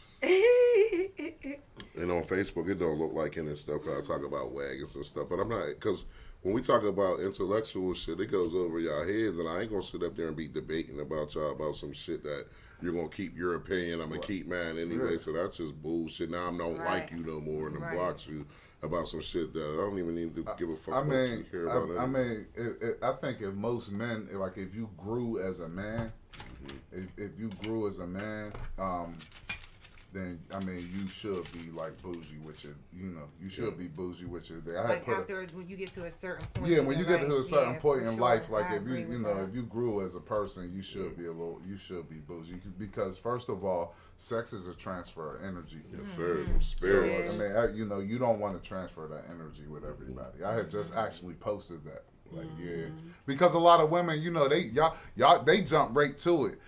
And on Facebook, it don't look like it and stuff. I talk about wagons and stuff, but I'm not, because when we talk about intellectual shit, it goes over y'all heads, and I ain't gonna sit up there and be debating about y'all about some shit that you're gonna keep your opinion. I'm gonna keep mine anyway. So that's just bullshit. Now I don't like you no more and blocks you about some shit that I don't even need to give a fuck about. You care about I mean, I think if most men, like if you grew as a man, if you grew as a man, then I mean you should be like bougie with your, you should be bougie with your. When you get to a certain point. Yeah, when you get to a certain point in life, like if you grew as a person, you should be bougie, because first of all, sex is a transfer of energy. Yes, sir. Spirit. So, I mean, you don't want to transfer that energy with everybody. I had just actually posted that. Like, because a lot of women, they jump right to it.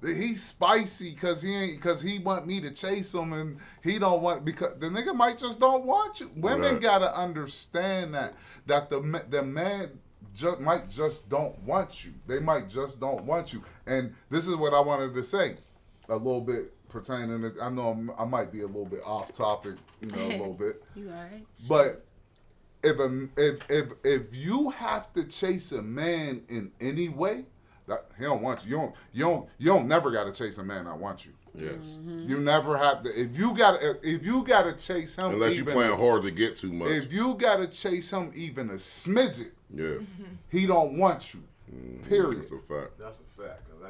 He's spicy because he want me to chase him, and he don't want, because the nigga might just don't want you. Women gotta understand that the man might just don't want you. They might just don't want you. And this is what I wanted to say a little bit pertaining to, I know I might be a little bit off topic, a little bit. You all right? But if you have to chase a man in any way, that he don't want you. You don't never gotta chase a man that wants you. Yes. You never have to. If you gotta chase him, unless you playing hard to get too much. If you gotta chase him even a smidget, he don't want you. Period. That's a fact. That's a fact. Cause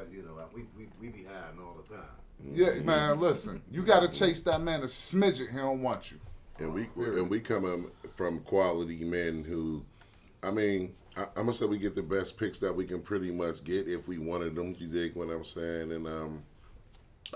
we be hiding all the time. Yeah, man. Listen, you gotta chase that man a smidget. He don't want you. And we come from quality men who, I mean, I'm gonna say we get the best picks that we can pretty much get if we wanted them. You dig what I'm saying? And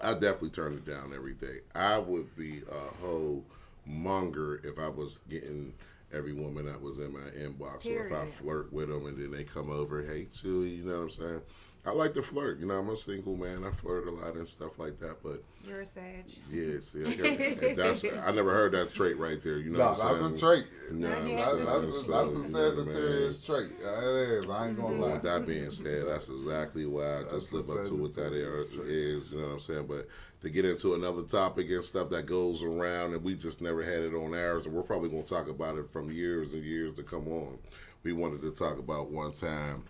I definitely turn it down every day. I would be a whole monger if I was getting every woman that was in my inbox, or if I flirt with them and then they come over, hey, Chewy, you know what I'm saying? I like to flirt. I'm a single man. I flirt a lot and stuff like that. But you're a sage. Yes, I never heard that trait right there. That's a trait. No, that's a Sagittarius trait. It is. I ain't gonna lie. With that being said, that's exactly why I just live up to what that is. You know what I'm saying? But to get into another topic and stuff that goes around, and we just never had it on ours, and we're probably gonna talk about it from years and years to come on. We wanted to talk about one time: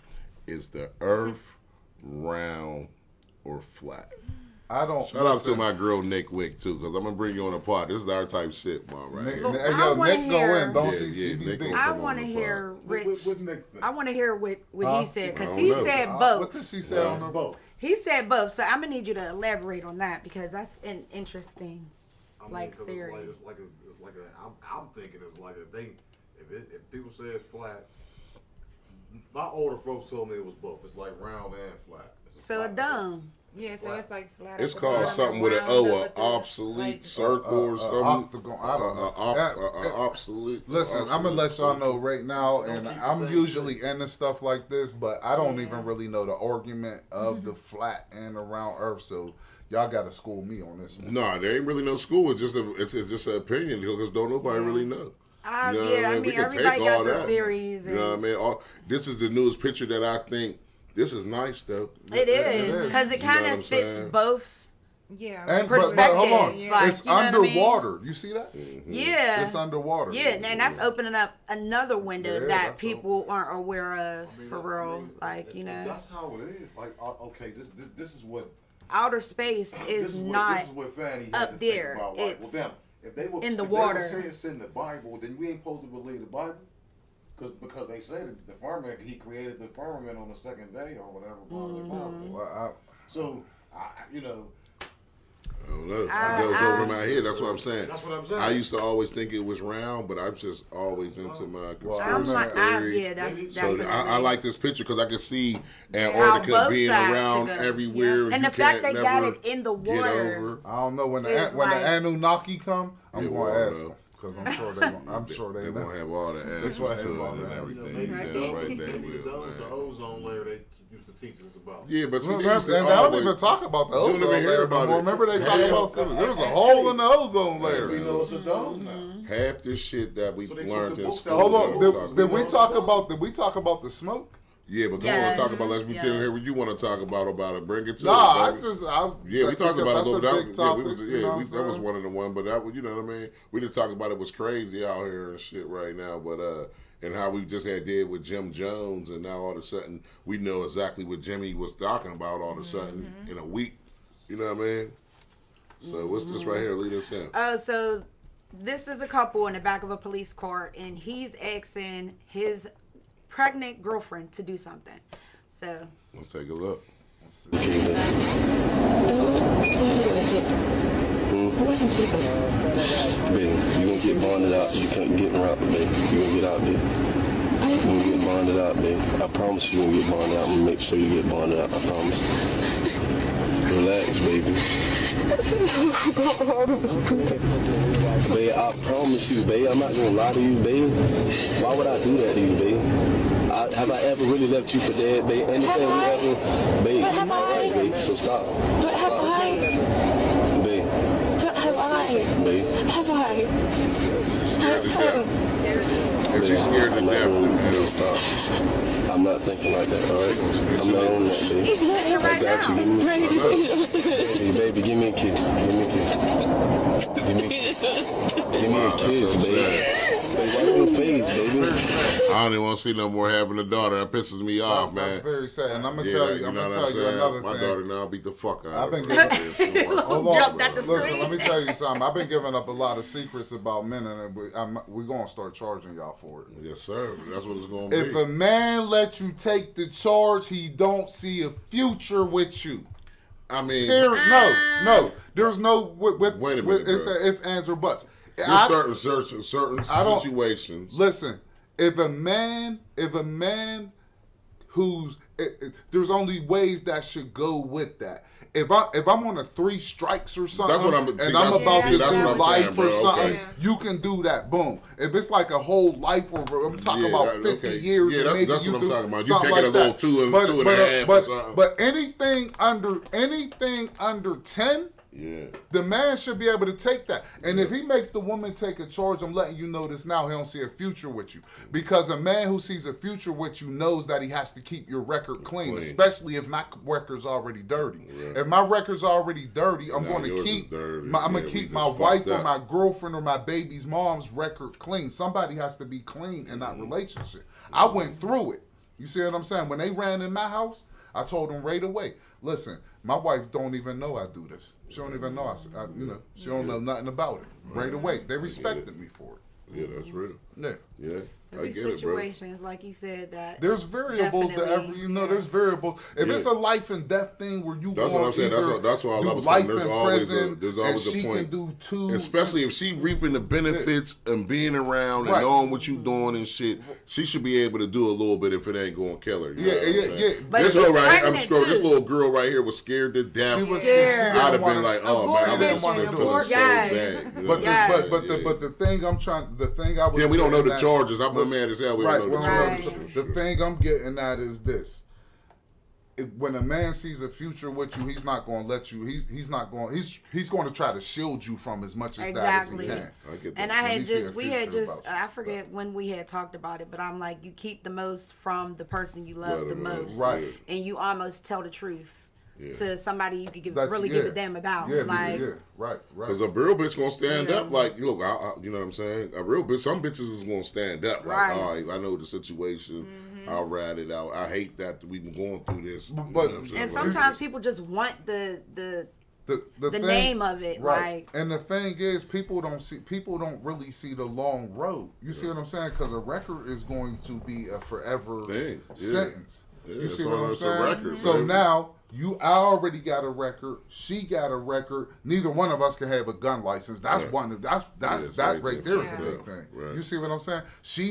is the Earth round or flat? I don't. Shout out to my girl Nick Wick too, because I'm gonna bring you on a part. This is our type shit, mom. Right Nick, here. Nick go in. Don't she be big. I want to hear Rich. What Nick think? I want to hear what he said, because he said both. What did she say on the boat? He said both, so I'm gonna need you to elaborate on that because that's an interesting, theory. I'm thinking it's like if people say it's flat, my older folks told me it was both. It's like round and flat. So a dome. Yeah, so it's like flat. It's called something with an O, an obsolete circle or something. Octagon. I don't know. Obsolete. Listen, I'm gonna let y'all know right now, and I'm usually into stuff like this, but I don't even really know the argument of the flat and the round Earth. So y'all got to school me on this one. No, there ain't really no school. It's just an opinion because don't nobody really know. I mean, everybody got their theories. You know what I mean? This is the newest picture that I think. This is nice though. It is because it kind of fits both. Yeah, and perspectives. But hold on, like, it's underwater. You see that? Mm-hmm. Yeah, it's underwater. Yeah, and that's opening up another window that people aren't aware of for real. That's how it is. Like, okay, this is what outer space is not this is what Fanny had up to there. Think about, like, well, them, if they were in the water. They would say it's in the Bible, then we ain't supposed to believe the Bible. Because they say that the firmament, he created the firmament on the second day or whatever. So, you know. I don't know. It goes over my head. That's what I'm saying. That's what I'm saying. I used to always think it was round, but I'm just always into my conspiracy theories. So I like this picture because I can see Antarctica being around everywhere. And the fact they got it in the water. I don't know when the Anunnaki come. I'm going to ask them. Because I'm sure they're going to have all the answers and everything. The ozone layer they used to teach us about. Yeah, but see, they don't even talk about the ozone layer anymore. Remember they talk about there was a hole in the ozone layer. We know it's a dome now. Half this shit that we learned in school. Hold on, did we talk about the smoke? Yeah, but come on, talk about. Let's be telling here what you want to talk about it. Bring it to us. We talked about it. That was one of the one, but that was, you know what I mean. We just talked about it was crazy out here and shit right now, but and how we just had did with Jim Jones, and now all of a sudden we know exactly what Jimmy was talking about all of a sudden in a week. You know what I mean? So what's this right here? Lead us in. So this is a couple in the back of a police car, and he's asking his pregnant girlfriend to do something. So let's take a look. Babe, you gonna get bonded out. You can't get robbed, babe. You gonna get out there. You gonna get bonded out, babe. I promise you gonna get bonded out. I'm gonna make sure you get bonded out. I promise. Relax, baby. Babe, I promise you, babe. I'm not gonna lie to you, babe. Why would I do that to you, babe? Have I ever really left you for dead, babe? Anything we ever, babe? Hey, babe, so stop. What have I? Babe. What have I? Babe. Have I? She's scared to death. Babe, stop. I'm not thinking like that, all right? I'm not on that, babe. I got you. Give me a kiss. Hey, baby, give me a kiss. Give me a kiss. Give me a kiss, baby. Why your face, baby? I don't even want to see no more having a daughter. That pisses me off, man. That's very sad. And I'm gonna tell you another thing. My daughter now beat the fuck out of I've been giving. Hold on. Listen, let me tell you something. I've been giving up a lot of secrets about men, and we're gonna start charging y'all for it. Yes, sir. That's what it's gonna be. If a man lets you take the charge, he don't see a future with you. I mean, no. There's no wait a minute, it's ifs, ands, or buts. There's certain situations. Listen, if a man who's there's only ways that should go with that. If I'm on a 3 strikes or something, I'm about to do life or something, you can do that. Boom. If it's like a whole life, or I'm talking about 50 years, yeah, maybe that's you what do I'm talking about. something You take like it a little two and a half or something. But anything under 10. Yeah. The man should be able to take that. And if he makes the woman take a charge, I'm letting you know this now, he don't see a future with you. Because a man who sees a future with you knows that he has to keep your record clean. Especially if my record's already dirty. Yeah. If my record's already dirty, I'm going to keep my wife or my girlfriend or my baby's mom's record clean. Somebody has to be clean in that relationship. I went through it. You see what I'm saying? When they ran in my house, I told them right away, listen, my wife don't even know I do this. She don't even know she don't know nothing about it. Right away. They respected me for it. Yeah, that's real. Yeah. Yeah. Every situations, like you said, that there's variables to every. There's variables. If it's a life and death thing where you that's what I'm saying. That's why I was saying. There's always a she point. Can do two, especially if she reaping the benefits and being around and knowing what you doing and shit. She should be able to do a little bit if it ain't going to kill her. Yeah. But this girl right here, I'm scrolling. This little girl right here was scared to death. She was scared. I'd have been like, oh man, I didn't want to do it. So bad. But the thing I was. Yeah, we don't know the charges. I'm mad as hell. We don't know the charges. The thing I'm getting at is this. When a man sees a future with you, he's not going to let you. He's going to try to shield you from as much as that as he can. And I forget when we had talked about it, but I'm like, you keep the most from the person you love the most, right? And you almost tell the truth to somebody you could give a damn about. Right. Because a real bitch gonna stand up. Like, look, you know what I'm saying? A real bitch, some bitches is gonna stand up. Like, all right, I know the situation. I'll rat it out. I hate that we've been going through this. And sometimes people just want the name of it, right? And the thing is, people don't really see the long road. You see what I'm saying? Because a record is going to be a forever sentence. You see what I'm saying? Record, so now I already got a record. She got a record. Neither one of us can have a gun license. That's that right there is a big thing. Right. You see what I'm saying?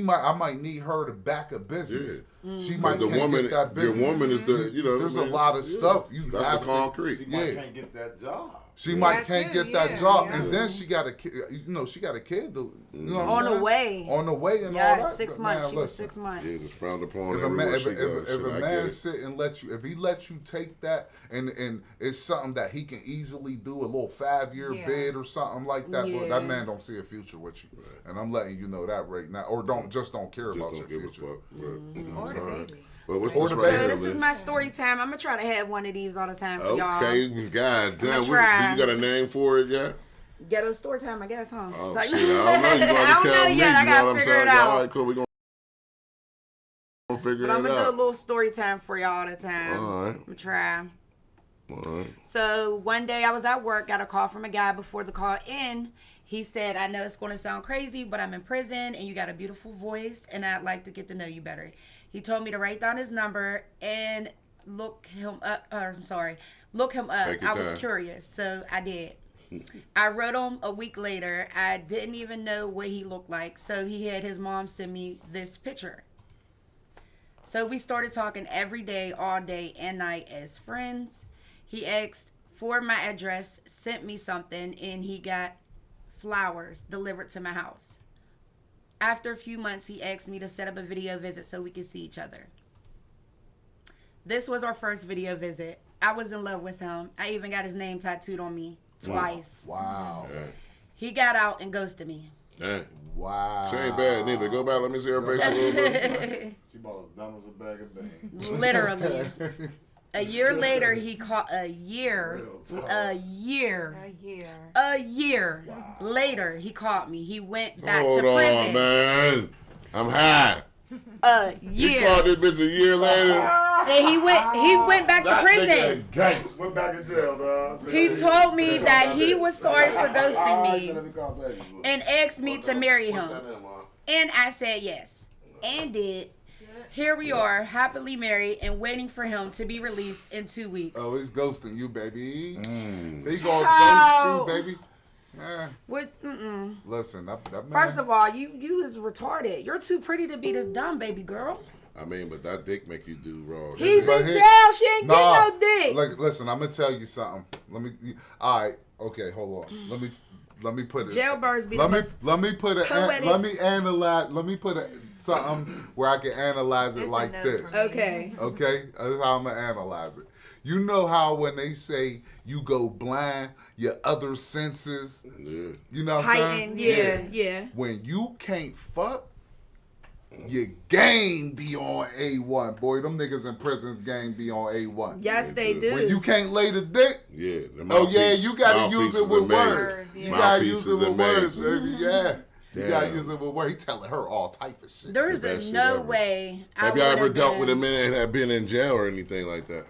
I might need her to back a business. She might can't get that business. Your woman is there's a lot of stuff. That's the concrete. She might can't get that job. She might can't get that job, and then she got a kid. She got a kid. You know what I'm saying? On the way and all that. 6 months. She was 6 months. Yeah, it's frowned upon. If a man sit and if he lets you take that, and it's something that he can easily do, a little 5-year bid or something like that. But that man don't see a future with you, and I'm letting you know that right now. Or don't care about your future. Or the baby. Well, this is my story time. I'm gonna try to have one of these all the time for y'all. Okay, god damn. You got a name for it yet? Ghetto story time, I guess, huh? Oh, shit, I don't know. You I don't know yet. I gotta figure it out. All right, cool. We're gonna figure it out. I'm gonna do a little story time for y'all all the time. All right. I'm gonna try. All right. So one day I was at work, got a call from a guy before the call in. He said, I know it's going to sound crazy, but I'm in prison and you got a beautiful voice and I'd like to get to know you better. He told me to write down his number and look him up. I was curious, so I did. I wrote him a week later. I didn't even know what he looked like, so he had his mom send me this picture. So we started talking every day, all day and night as friends. He asked for my address, sent me something, and he got flowers delivered to my house. After a few months, he asked me to set up a video visit so we could see each other. This was our first video visit. I was in love with him. I even got his name tattooed on me twice. Wow. Yeah. He got out and ghosted me. Dang. Wow. She ain't bad neither. Go back. Let me see her face a little bit. She bought as dumb as a bag of beans. Literally. A year later, he called. A year later, he called me. He went back to prison. Hold on, man. I'm high. A year. You called this bitch a year later. And he went back to prison. Went back in jail, dog. He told me that he was sorry for ghosting me and asked me to marry him. And I said yes. And did. Here we are, happily married and waiting for him to be released in 2 weeks. Oh, he's ghosting you, baby. He gonna ghost you, baby. What? Listen, that man. First of all, you is retarded. You're too pretty to be this dumb, baby girl. I mean, but that dick make you do wrong. He's in jail. She ain't getting no dick. Listen, I'm gonna tell you something. All right, okay, hold on. Let me put it. Jailbirds be let me put it something where I can analyze it like this. Okay. Okay, that's how I'm gonna analyze it. You know how when they say you go blind, your other senses, you know what I'm saying? Yeah. When you can't fuck, your game be on A1. Boy, them niggas in prison's game be on A1. Yes, they do. When you can't lay the dick, you gotta use it with words. You gotta use it with words, baby. Yeah. You gotta use it with words. He telling her all type of shit. There's no way. Have y'all ever dealt with a man that had been in jail or anything like that?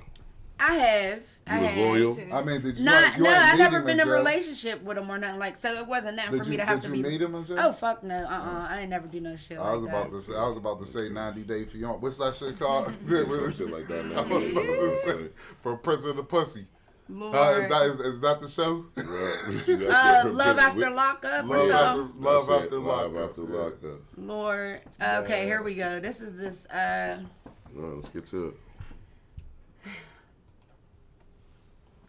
I have. You was loyal? I mean, did you? No, I never been in a jail? relationship with him or nothing like. So it wasn't nothing for me to have to Did be. you meet him in jail? Oh fuck no, I ain't never do no shit. I was about to say 90-day fiance. What's that shit called? Shit like that. I was about to say from prison to pussy. Lord. Is that the show? Love after lockup or something. Love after lockup. Lord. Okay, here we go. This is just. Let's get to it.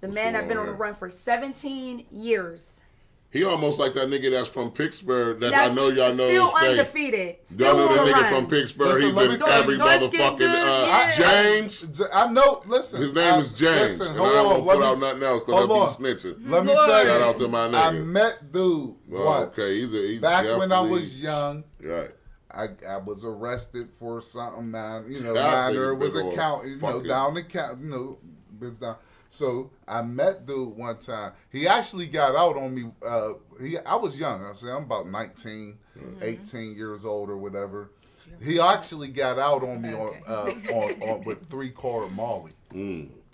The man had been on the run for 17 years. He almost like that nigga that's from Pittsburgh. I know y'all know. Still undefeated. Y'all know the that nigga from Pittsburgh. He's in every motherfucking James. I know. Listen, his name is James. Listen, and I don't want to put out nothing else because I'll be snitching. Let me tell you. Shout out to my nigga. I met dude once. Okay, he's back when I was young. Right. I was arrested for something, man. Minor. It was a count. Down the count. It's down. So I met dude one time. He actually got out on me. I was young. I said I'm about 19, 18 years old or whatever. He actually got out on me on with 3-card Molly.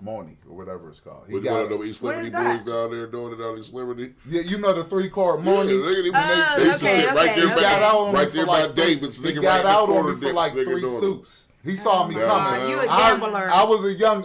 Money or whatever it's called. He got the East Liberty boys down there doing it on East Liberty. Yeah, you know the 3-card money. Yeah, they used to sit right there by David's. He got out on me for like 3 soups. He saw me coming. You a gambler. I was a young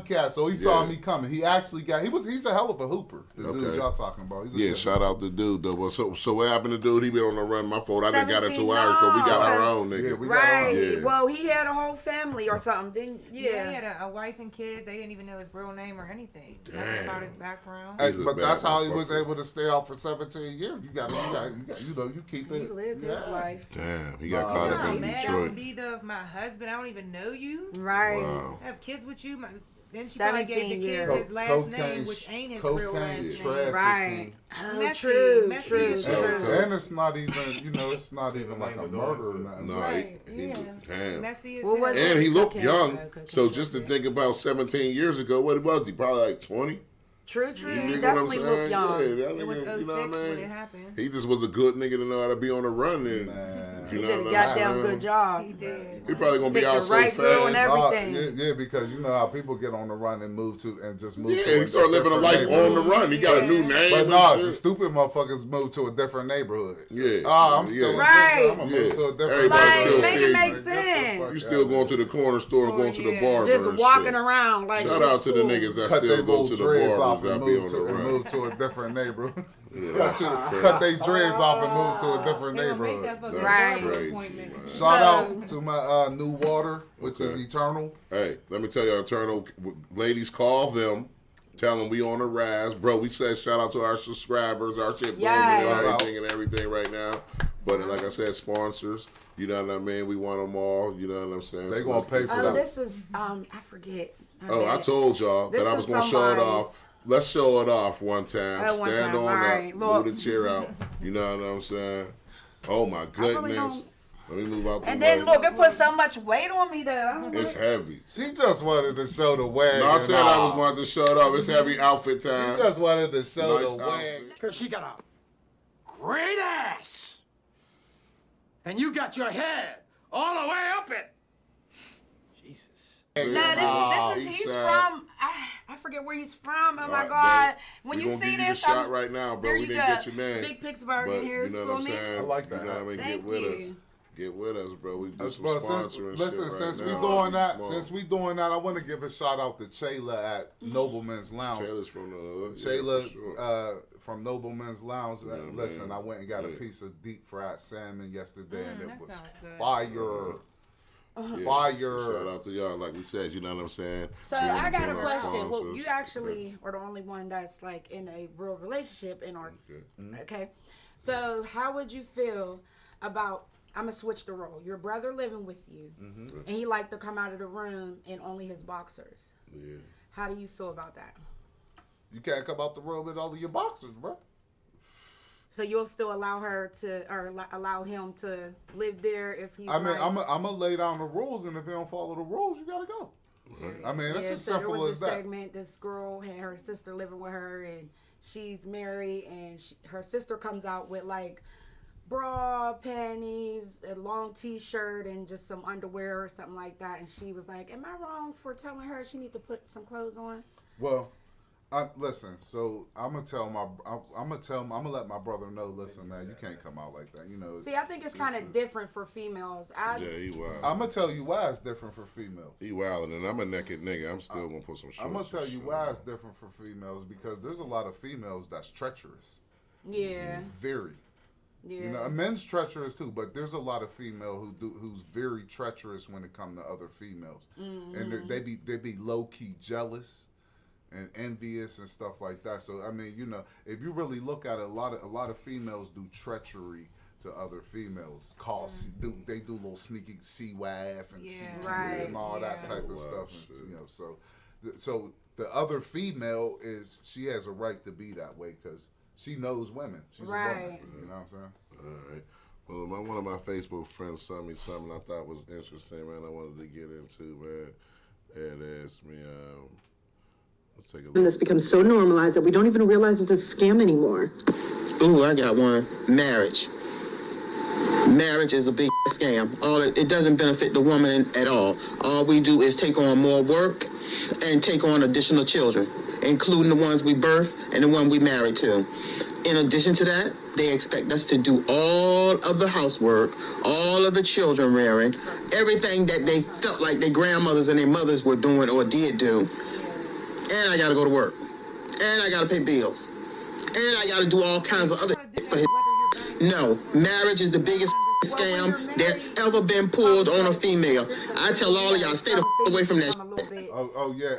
cat, so he saw me coming. He actually he's a hell of a hooper. The dude y'all talking about. Shout out the dude though. So what happened to dude? He been on the run. My fault. I done got into ours, but we got our own nigga. Yeah, we got our own. Right. Well, he had a whole family or something, didn't? Yeah, he had a wife and kids. They didn't even know his real name or anything. Nothing about his background. But that's how he was able to stay out for 17 years. You keep it. He lived his life. Damn, he got caught up in Detroit. I would be my husband. I don't even know you. Right. Wow. Have kids with you. Then she probably gave the kids his last name, which ain't his real last name. Right. True. And it's not even, it's not even like a murder or nothing. No, right. Damn. Messy as hell. And he looked young. So just to think about 17 years ago, what was he? Probably like 20? True. He definitely looked young. Yeah, it was 06 when it happened. He just was a good nigga to know how to be on the run. And, he did a goddamn good job. He did. He probably gonna be out so fast. And everything. Yeah, because you know how people get on the run and move to. Yeah, he started living a life on the run. He got a new name. But no, the stupid motherfuckers move to a different neighborhood. Yeah. I'm still right. I'm gonna move to a different neighborhood. Make it make sense. You still going to the corner store and going to the bar. Just walking around like. Shout out to the niggas that still go to the bar that be on the run. Move to a different neighborhood. Cut their dreads off and move to a different neighborhood. Right. Shout out to my new water, which is Eternal. Hey, let me tell you, Eternal ladies, call them. Tell them we on the rise. Bro, we said shout out to our subscribers, our shit booming and everything right now. But like I said, sponsors. You know what I mean? We want them all. You know what I'm saying? They gonna pay for that. This is I forget. I told y'all that I was gonna show it off. Let's show it off one time. Stand on up. Move the chair out. You know what I'm saying? Oh my goodness. Let me move out the way. And then look, it put so much weight on me that it's heavy. She just wanted to show the wag. No, I said I was wanting to show it off. It's heavy outfit time. She just wanted to show the wag. Because she got a great ass. And you got your head all the way up it. Jesus. No, this is he's from. I forget where he's from. Oh my God! When you see this, shot right now, bro. We didn't get your name. Big Pittsburgh in here. You know what I'm saying? I like that. You know what I mean? Thank you. Get with us, bro. We do some sponsoring. Listen, since we doing that, I want to give a shout out to Chayla at Nobleman's Lounge. Chayla's from the Chayla from Nobleman's Lounge. Listen, I went and got a piece of deep fried salmon yesterday, and it was fire. Fire. Shout out to y'all, like we said, you know what I'm saying? So I got a question. Well, you actually are the only one that's like in a real relationship in our okay. So how would you feel about, I'm gonna switch the role. Your brother living with you and he like to come out of the room in only his boxers. Yeah. How do you feel about that? You can't come out the room with all of your boxers, bro. So you'll still allow her to, or allow him to live there if he's. I mean, I'm gonna lay down the rules, and if you don't follow the rules, you gotta go. Right. I mean, that's as simple as that. Segment. This girl had her sister living with her, and she's married, and her sister comes out with like bra, panties, a long T-shirt, and just some underwear or something like that. And she was like, "Am I wrong for telling her she need to put some clothes on?" Well, listen. So I'm gonna let my brother know. Listen, man, you can't come out like that. You know. See, I think it's kind of different for females. He wild. I'm gonna tell you why it's different for females. He wild, and I'm a naked nigga. I'm still gonna put some shorts. I'm gonna tell you why it's different for females because there's a lot of females that's treacherous. Yeah. Very. Yeah. You know, men's treacherous too, but there's a lot of female who's very treacherous when it comes to other females, and they be low key jealous and envious and stuff like that. So I mean, you know, if you really look at it, a lot of females do treachery to other females. They do little sneaky CWAF and CP and all that type of stuff. And, you know, so the other female she has a right to be that way because she knows women. She's a woman. You know what I'm saying? All right. Well, one of my Facebook friends sent me something I thought was interesting, man. I wanted to get into, man. It asked me, let's take a look. This becomes so normalized that we don't even realize it's a scam anymore. Ooh, I got one. Marriage. Marriage is a big scam. It doesn't benefit the woman at all. All we do is take on more work and take on additional children, including the ones we birth and the one we married to. In addition to that, they expect us to do all of the housework, all of the children rearing, everything that they felt like their grandmothers and their mothers were doing or did do. And I gotta go to work. And I gotta pay bills. And I gotta do all kinds of other shit for him. No, marriage is the biggest scam that's ever been pulled on a female. I tell all of y'all, stay the away from that shit. Oh yeah.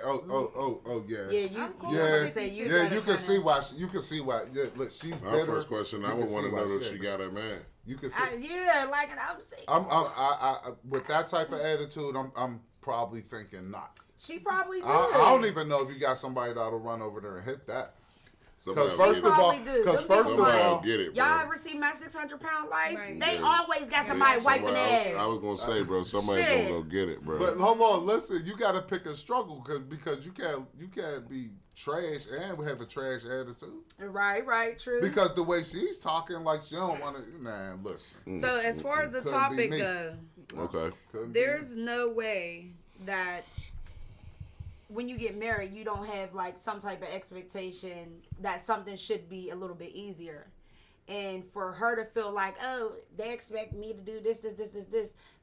Yeah, you can see why. Yeah, look, she's my better. First question, I would want to know that she got her man. You can see. Like I'm saying. I with that type of attitude, I'm probably thinking not. She probably do. I don't even know if you got somebody that'll run over there and hit that. Because first of all, y'all ever see my 600-pound life? Right. They always got somebody wiping their ass. I was gonna say, bro, somebody's gonna go get it, bro. But hold on, listen, you gotta pick a struggle because you can't be trash and have a trash attitude. Right, true. Because the way she's talking, like she don't want to. Nah, listen. So as far as the topic goes, okay, there's no way that when you get married, you don't have like some type of expectation that something should be a little bit easier. And for her to feel like, oh, they expect me to do this,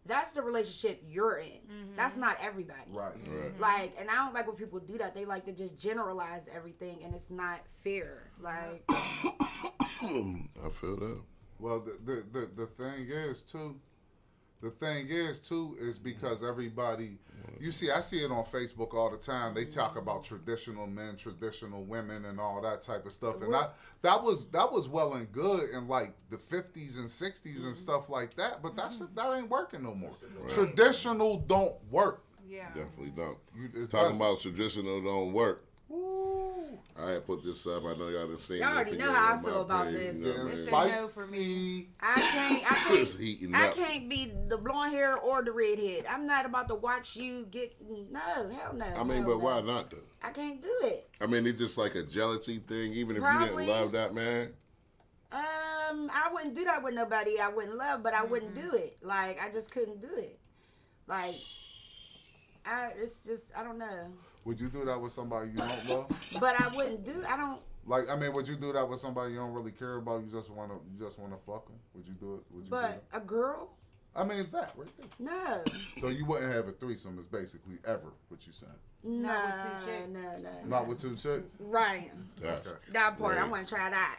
that's the relationship you're in. Mm-hmm. That's not everybody. Right. Like, and I don't like when people do that. They like to just generalize everything, and it's not fair. Like, I feel that. Well, the thing is too is because everybody, you see, I see it on Facebook all the time. They talk about traditional men, traditional women, and all that type of stuff. And that was well and good in like the 50s and 60s and stuff like that. But that ain't working no more. Right. Traditional don't work. Yeah, definitely don't. Talking about traditional don't work. I had put this up. I know y'all done seen it. Y'all already know how I feel about this. It's spicy. For me. I can't be the blonde hair or the redhead. I'm not about to watch you get. No, hell no. I mean, but why not though? I can't do it. I mean, it's just like a jealousy thing. Even if you didn't love that man. I wouldn't do that with nobody I wouldn't love, but I wouldn't do it. Like, I just couldn't do it. Like, it's just, I don't know. Would you do that with somebody you don't love? But I wouldn't like, I mean, would you do that with somebody you don't really care about? You just wanna fuck them? Would you do it? But a girl? I mean, that right there. No. So you wouldn't have a threesome? Is basically ever what you saying? No. Not with two chicks. Right. Okay. That part. Right. I want to try that.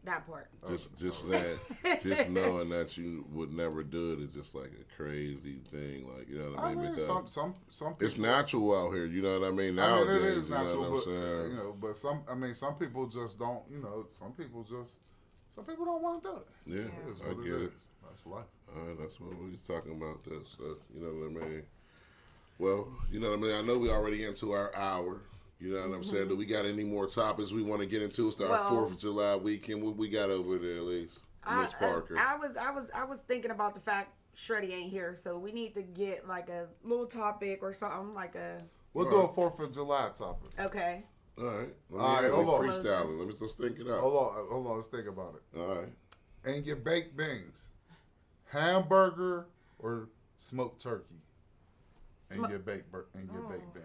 That part. Just knowing that you would never do it is just like a crazy thing, like, you know what I mean? Because some people, it's natural out here, you know what I mean? Nowadays, it is natural, you know what I'm saying? You know, but some people just don't. You know, some people don't want to do it. Yeah, I get it. That's life. All right, that's what we was talking about. This, you know what I mean? Well, you know what I mean. I know we already into our hour. You know what I'm saying? Do we got any more topics we want to get into? It's our 4th of July weekend. What we got over there, Elise? Miss Parker. I was thinking about the fact SHREADY ain't here, so we need to get like a little topic or something like a. We'll do a 4th of July topic. Okay. All right. Hold on. Freestyling. Let me just think it out. Hold on. Let's think about it. All right. And your baked beans, hamburger or smoked turkey? And your baked beans.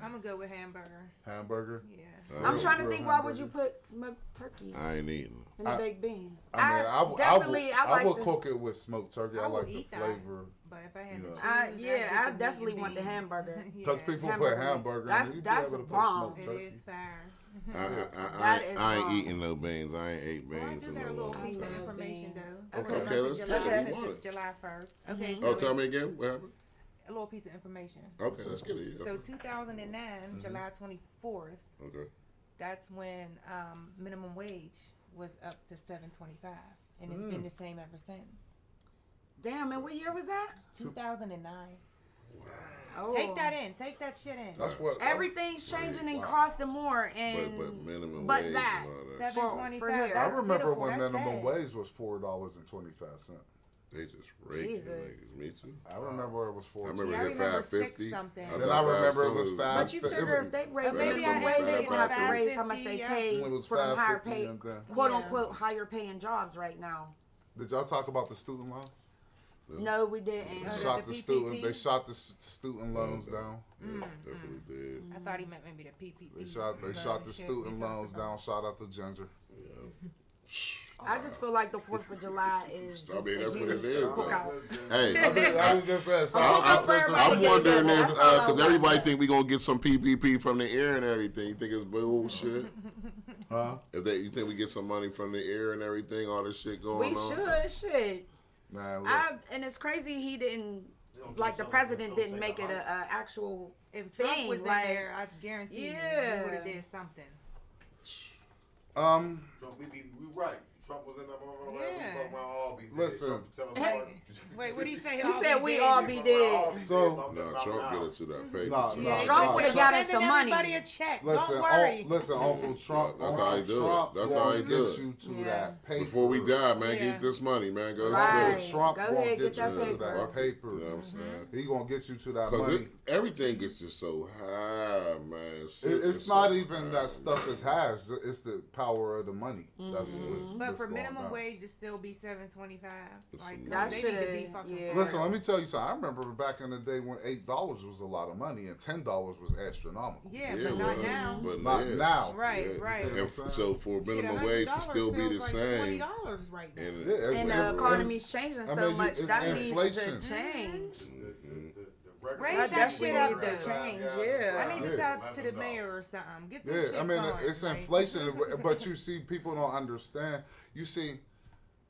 I'm gonna go with hamburger. Hamburger? Yeah. I'm trying to think. Why would you put smoked turkey? I ain't eating. And the baked beans. I would cook it with smoked turkey. I like the flavor. But if I had to choose, I definitely want the hamburger. Because people put hamburger. That's a bomb. It is fire. I ain't eating no beans. I ain't ate beans. I do got a little piece of information though. Okay, let's get it. It's July 1st. Okay. Oh, tell me again. What happened? A little piece of information. Okay, let's get it. Yeah. So 2009, July 24th. Okay. That's when minimum wage was up to $7.25, and it's been the same ever since. Damn, and what year was that? 2009. Wow. Oh. Take that in. Take that shit in. That's what everything's changing and costing more, and but minimum but wage. that $7.25. I remember when minimum wage was $4.25. They just raking niggas. Me too. I remember it was $4. I remember it $5.50. Then I remember it was $5. But you figure if they raise minimum wage, they're gonna have to raise how much they pay for them higher pay, quote unquote, higher paying jobs right now. Did y'all talk about the student loans? No, we didn't. They shot the student. They shot the student loans down. Yeah, definitely did. I thought he meant maybe the PPP. They shot the student loans down. Shout out to Ginger. Yeah. I just feel like the 4th of July is just I mean, that's a what it huge is. cookout. Hey, I was just saying. I'm wondering if, because everybody think we gonna get some PPP from the air and everything. You think it's bullshit? Huh? You think we get some money from the air and everything, all this shit going on? We should. Man, and it's crazy he didn't, like the president didn't make it a actual if thing. Trump was in there, I guarantee you he would have did something. Trump, we right. Trump was in that motherfucker. Yeah. All be dead. Listen. Wait, what did he say? He said we all be dead. So no, Trump get us to that paper. No, Trump would have got us some money. Everybody a check. Listen, don't worry. Listen, Uncle Trump. That's how he do it. That's how he do it. You to that paper. Before we die, man, get this money, man. Go Trump Go gonna ahead, get get you that to that paper. You know what I'm saying? He gonna get you to that money. Everything gets just so high, man. It's not even that stuff is high. It's the power of the money. That's what's But for going minimum down. wage to still be $7.25, like that they should need to be fucking. Listen, let me tell you something. I remember back in the day when $8 was a lot of money and $10 was astronomical. Yeah, but not now. But not now. Right, right. So for minimum wage to still be the same, $20 right now. And the economy's changing so much. That inflation. needs to change. Raise that shit up, though. Change, yeah. I need to talk to the mayor or something. Get this shit I mean, going, it's inflation, but you see, people don't understand. You see,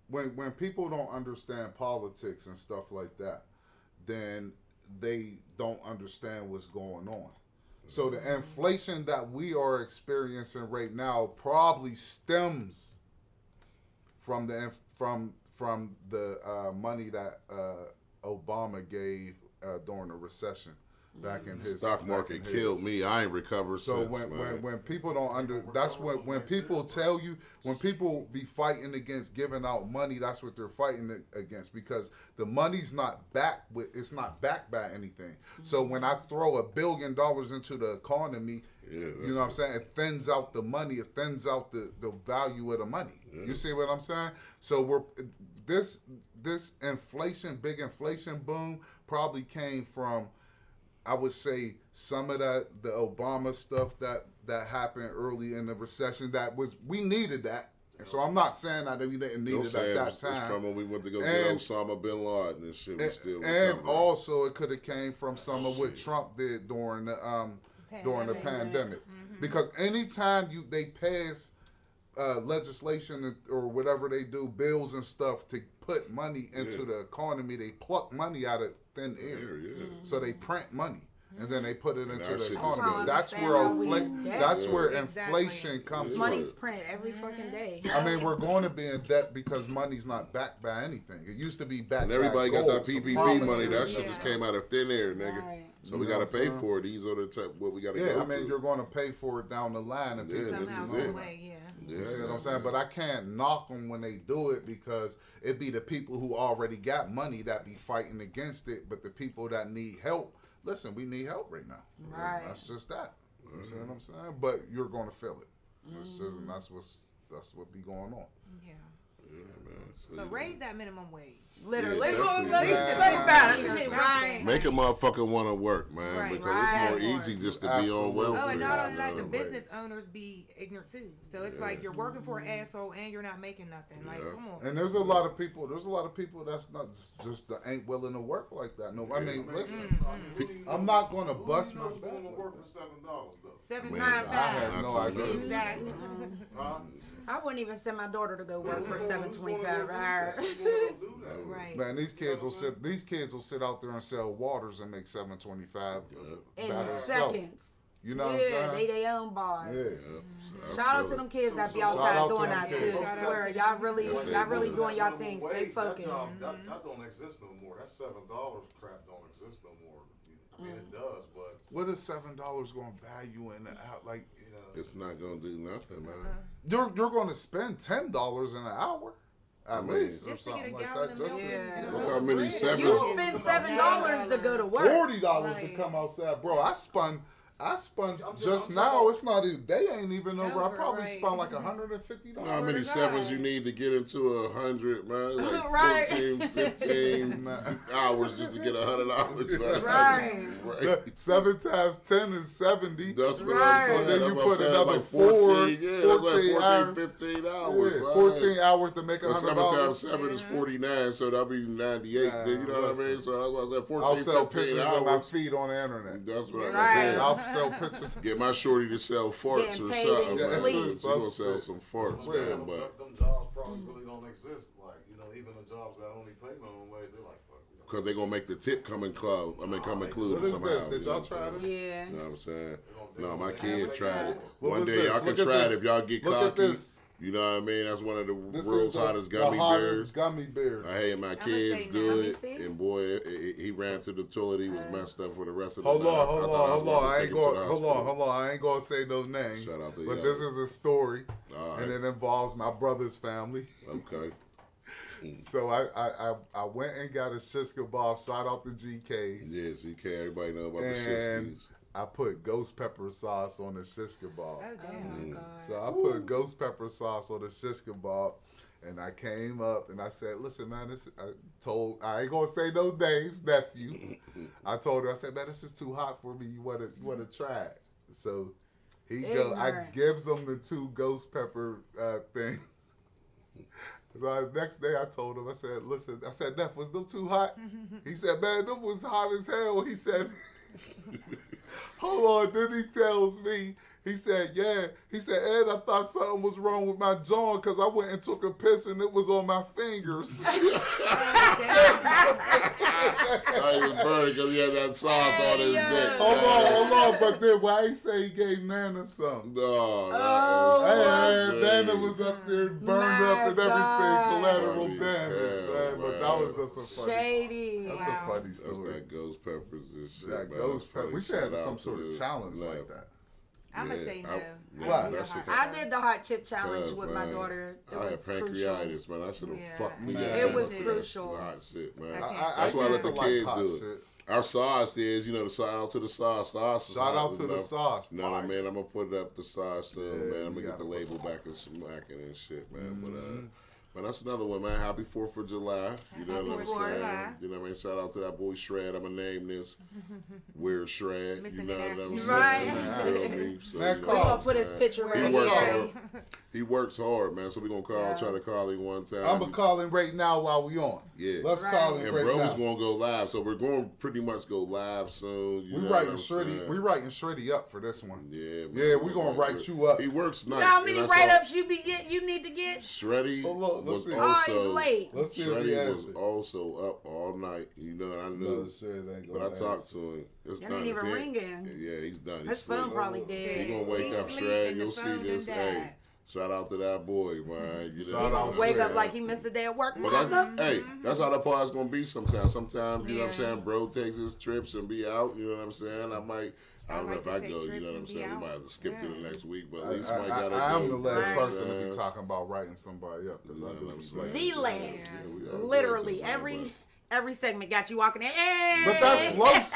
when people don't understand politics and stuff like that, then they don't understand what's going on. So the inflation that we are experiencing right now probably stems from the money that Obama gave during the recession back in his stock market killed me. I ain't recovered so since. when people don't that's when people tell you, when people be fighting against giving out money, that's what they're fighting against, because the money's not backed by anything. So when I throw $1 billion into the economy, you know what I'm saying, it thins out the money, it thins out the value of the money. You see what I'm saying? So this inflation, big inflation boom probably came from, I would say, some of the Obama stuff that happened early in the recession. We needed that. And so I'm not saying that we didn't need it at that time. It's from when we went to go get Osama bin Laden and shit. We still and also it could have came from some of what Trump did during the pandemic. Because anytime they pass legislation or whatever they do, bills and stuff to put money into the economy, they pluck money out of thin air. So they print money and then they put it into the economy. That's where inflation comes from. Money's printed every fucking day. I mean, we're going to be in debt because money's not backed by anything. It used to be backed by everybody got that PPP money. That shit shit just came out of thin air, nigga. Right. So we got to pay for it. These are the type what we got to go I mean, you're going to pay for it down the line. And somehow, some way, You see what I'm saying? But I can't knock them when they do it, because it be the people who already got money that be fighting against it. But the people that need help, listen, we need help right now. Right. That's just that. You see what I'm saying? But you're going to feel it. And that's what be going on. Yeah. But raise that minimum wage. Literally. Make a motherfucker want to work, man, because it's more easy just to be on welfare. Oh, and not only that, the business owners be ignorant too. So it's like you're working for an asshole and you're not making nothing. Like, come on. And there's a lot of people that's not just that ain't willing to work like that. No, I mean, listen, I'm not going to bust my back. Going to work for $7 though. $7.95. I have no idea. Exactly. I wouldn't even send my daughter to go work for $7.25 an hour. Right. Man, these kids will sit out there and sell waters and make $7.25 in seconds. You know what I'm saying? They their own boss. Yeah. Shout out to them kids that be outside doing that too. I swear, y'all really doing y'all thing. Stay focused. That don't exist no more. That $7 crap don't exist no more. I mean, it does, but what is $7 going to buy you in the out? Like, you know, it's not going to do nothing, man. You're going to spend $10 an hour. At least, or something like that. Look how many sevens. You spend $7 to go to work. $40 to come outside, bro. I spun just now. It's not even. They ain't even over. I probably spent like $150. You know how many sevens you need to get into 100, man? Like 14, 15 hours just to get $100. Right. 7 times 10 is 70. That's what I'm saying. So then you put another like 14 hours. 15 hours. Yeah, 14 hours to make $100. 7 times 7 is 49, so that'll be 98. You know what I mean? So that's why I said 14, I'll sell 15 pictures hours. of my feet on the internet. That's what I'm saying. I'll sell pictures. Get my shorty to sell farts or something. She's gonna sell some farts, man. But them jobs probably really don't exist. Like, you know, even the jobs that only pay minimum wage, they're like, fuck. Because they're gonna make the tip come include somehow. This? Did y'all try this? Yeah. You know what I'm saying? No, my kids tried it. What One was day this? y'all can Look at try it this. if y'all get Look at cocky. this. You know what I mean? That's one of the This world's is hottest the gummy bears. hottest gummy bear. I had my kids do it, and boy, he ran to the toilet. He was messed up for the rest of the night. Hold on. I ain't gonna say no names. Shout out to but y'all. this is a story, Right. and it involves my brother's family. Okay. So I went and got a shish kebab. Shout out to GKs. Yes, GK. Everybody know about the shishkis. I put ghost pepper sauce on the shish kebab. Oh, damn. So I put ghost pepper sauce on the shish kebab, and I came up and I said, "Listen, man, I ain't gonna say no names, nephew." I told her, I said, "Man, this is too hot for me. You wanna try it?" So I gives him the 2 ghost pepper things. So next day I told him, I said, "Listen," I said, "Neff, was them too hot?" He said, "Man, them was hot as hell." He said. Hold on, then he tells me, he said, yeah. He said, Ed, I thought something was wrong with my jaw because I went and took a piss and it was on my fingers. I was burned because he had that sauce on his dick. Hold on. But then why he say he gave Nana something? Nana was up there burned up and everything, collateral damage. But that was just a funny. Shady. That's a funny story. That's that ghost peppers and shit. That ghost pepper. We should have some sort of challenge like that. I'm going to say no. Why? I did the hot chip challenge with my daughter. I had pancreatitis, man. I should have fucked me up. It was crucial. Hot shit, man. That's why I let the kids do it. Our sauce is, shout out to the sauce. Shout out to the sauce. You know what I mean? I'm going to put up the sauce soon, man. I'm going to get the label back and smacking and shit, man. But that's another one, man. Happy 4th of July. You know what I'm saying? You know what I mean? Shout out to that boy Shred. I'm going to name this Weird Shred. You know what I'm saying? Right. So, we're going to put his picture right here. He works hard, man. So we're going to try to call him one time. I'm going to call him right now while we on. Yeah. Let's call him right now. And bro was going to go live. So we're going to pretty much go live soon. We writing Shreddy up for this one. Yeah. Yeah, we're going to write you up. He works nice. How many write-ups you need to get? Shreddy was also up all night. You know, I knew. But I talked to him. It's didn't even ring in. Yeah, he's done. His phone probably dead. He's going to wake up, Shred. You'll see this. Hey. Shout out to that boy, man. You know, wake up like he missed a day of work. Hey, that's how the party's gonna be sometimes. Sometimes, you know what I'm saying, bro takes his trips and be out, you know what I'm saying? I don't know if I go, you know what I'm saying? We might have to skip to the next week, but at least somebody got to go. I'm the last person to be talking about writing somebody up. The last. Literally, every segment got you walking in. Hey! But that's Los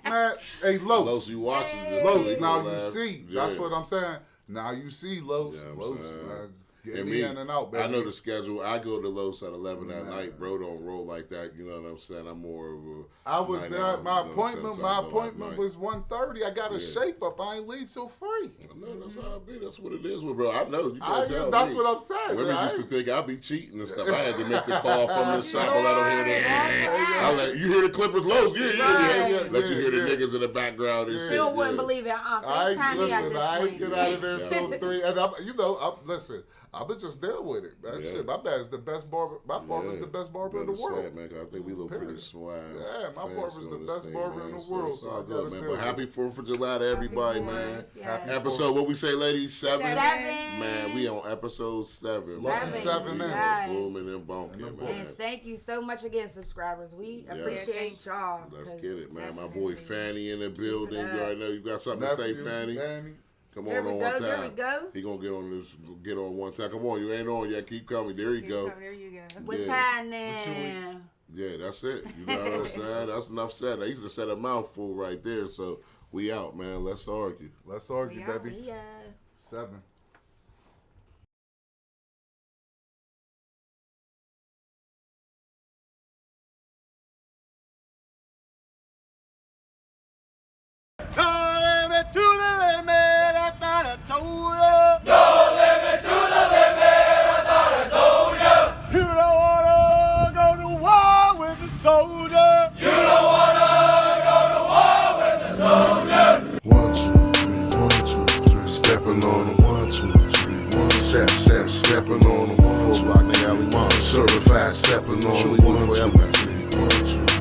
match. Hey, Los. You watching this. Los, now you see. That's what I'm saying. Now you see Los. Get me in and out, baby. I know the schedule. I go to Los at 11 at night. Bro don't roll like that. You know what I'm saying? I'm more of a. I was there. My appointment was 1:30. I got a shape up. I ain't leave till 3. I know that's how it be. That's what it is with bro. I know you can't tell That's me. what I'm saying. Women used to think I'd be cheating and stuff. I had to make the call from the shop. I let them hear that. I let you hear the Clippers Los. Yeah. Let you hear the niggas in the background and shit. You wouldn't believe it. I ain't get out of there till 3. And listen. I've been just deal with it. Man. Shit, my dad's the best barber. My barber's the best barber in the world. Man, I think we look pretty swag. Yeah, my barber's the best barber in the world. So good, man. But happy 4th of July to everybody, man. Happy episode, what we say, ladies? 7? Man, we on episode 7. 7 Booming and bonking, man. And thank you so much again, subscribers. We appreciate y'all. Let's get it, man. My boy Fanny in the building. You already know you got something to say, Fanny. Come on one time. There we go. He gonna get on one time. Come on, you ain't on yet. Keep coming. There you go. There you go. What's happening? Yeah, that's it. You know what I'm saying? That's enough said. I used to set a mouthful right there. So we out, man. Let's argue. Let's argue, baby. See ya. 7. To the limit, I thought I told you. No limit to the limit, I thought I told you. You don't wanna go to war with the soldier. You don't wanna go to war with the soldier. 1, 2, 3, 1, 2, 3. Stepping on them. 1, 2, 3, 1. Stepping on them. 1, 2, 3. Certified stepping on them. 1, 2, 3. 1, 2, 3.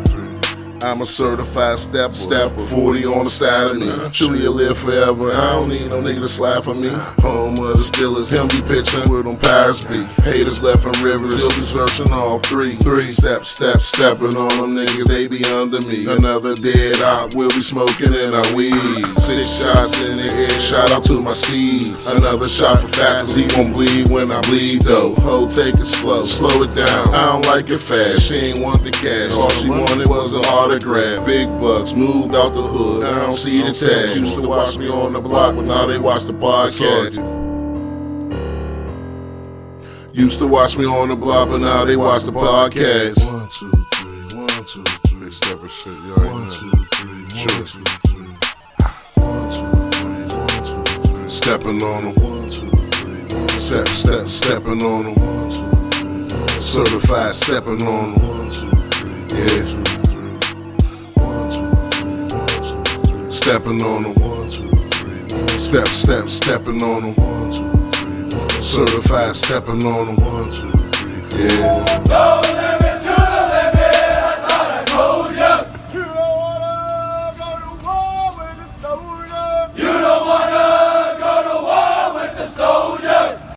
I'm a certified stepper. 40 on the side of me. Surely you'll live forever. I don't need no nigga to slide for me. Home of the Steelers. Him be pitching where them Pirates be. Haters left and rivers. Still be searching all 3. Stepping on them niggas. They be under me. Another dead out. We'll be smoking in our weed. 6 shots in the air. Shout out to my seeds. Another shot for facts. Cause he gon' bleed when I bleed though. Ho, take it slow. Slow it down. I don't like it fast. She ain't want the cash. All she wanted was an autograph. Big bucks, moved out the hood. I don't see the tag. Used to watch me on the block, but now they watch the podcast. Used to watch me on the block, but now they watch the podcast. 1, 2, 3, 1, 2, 3. Stepper shit, y'all. 1, 2, 3, 1, 2, 3. 1, 2, 3, 1, 2, 3. Stepping on them. 1, 2, 3, 1. Stepping on them. 1, 2, 3, 1. Certified stepping on them. 1, 2, 3, 1, 2, 3. Stepping on them. 1, 2, 3, 1. Stepping on them. 1, 2, 3, 1. Certified stepping on them. 1, 2, 3, 4. Yeah.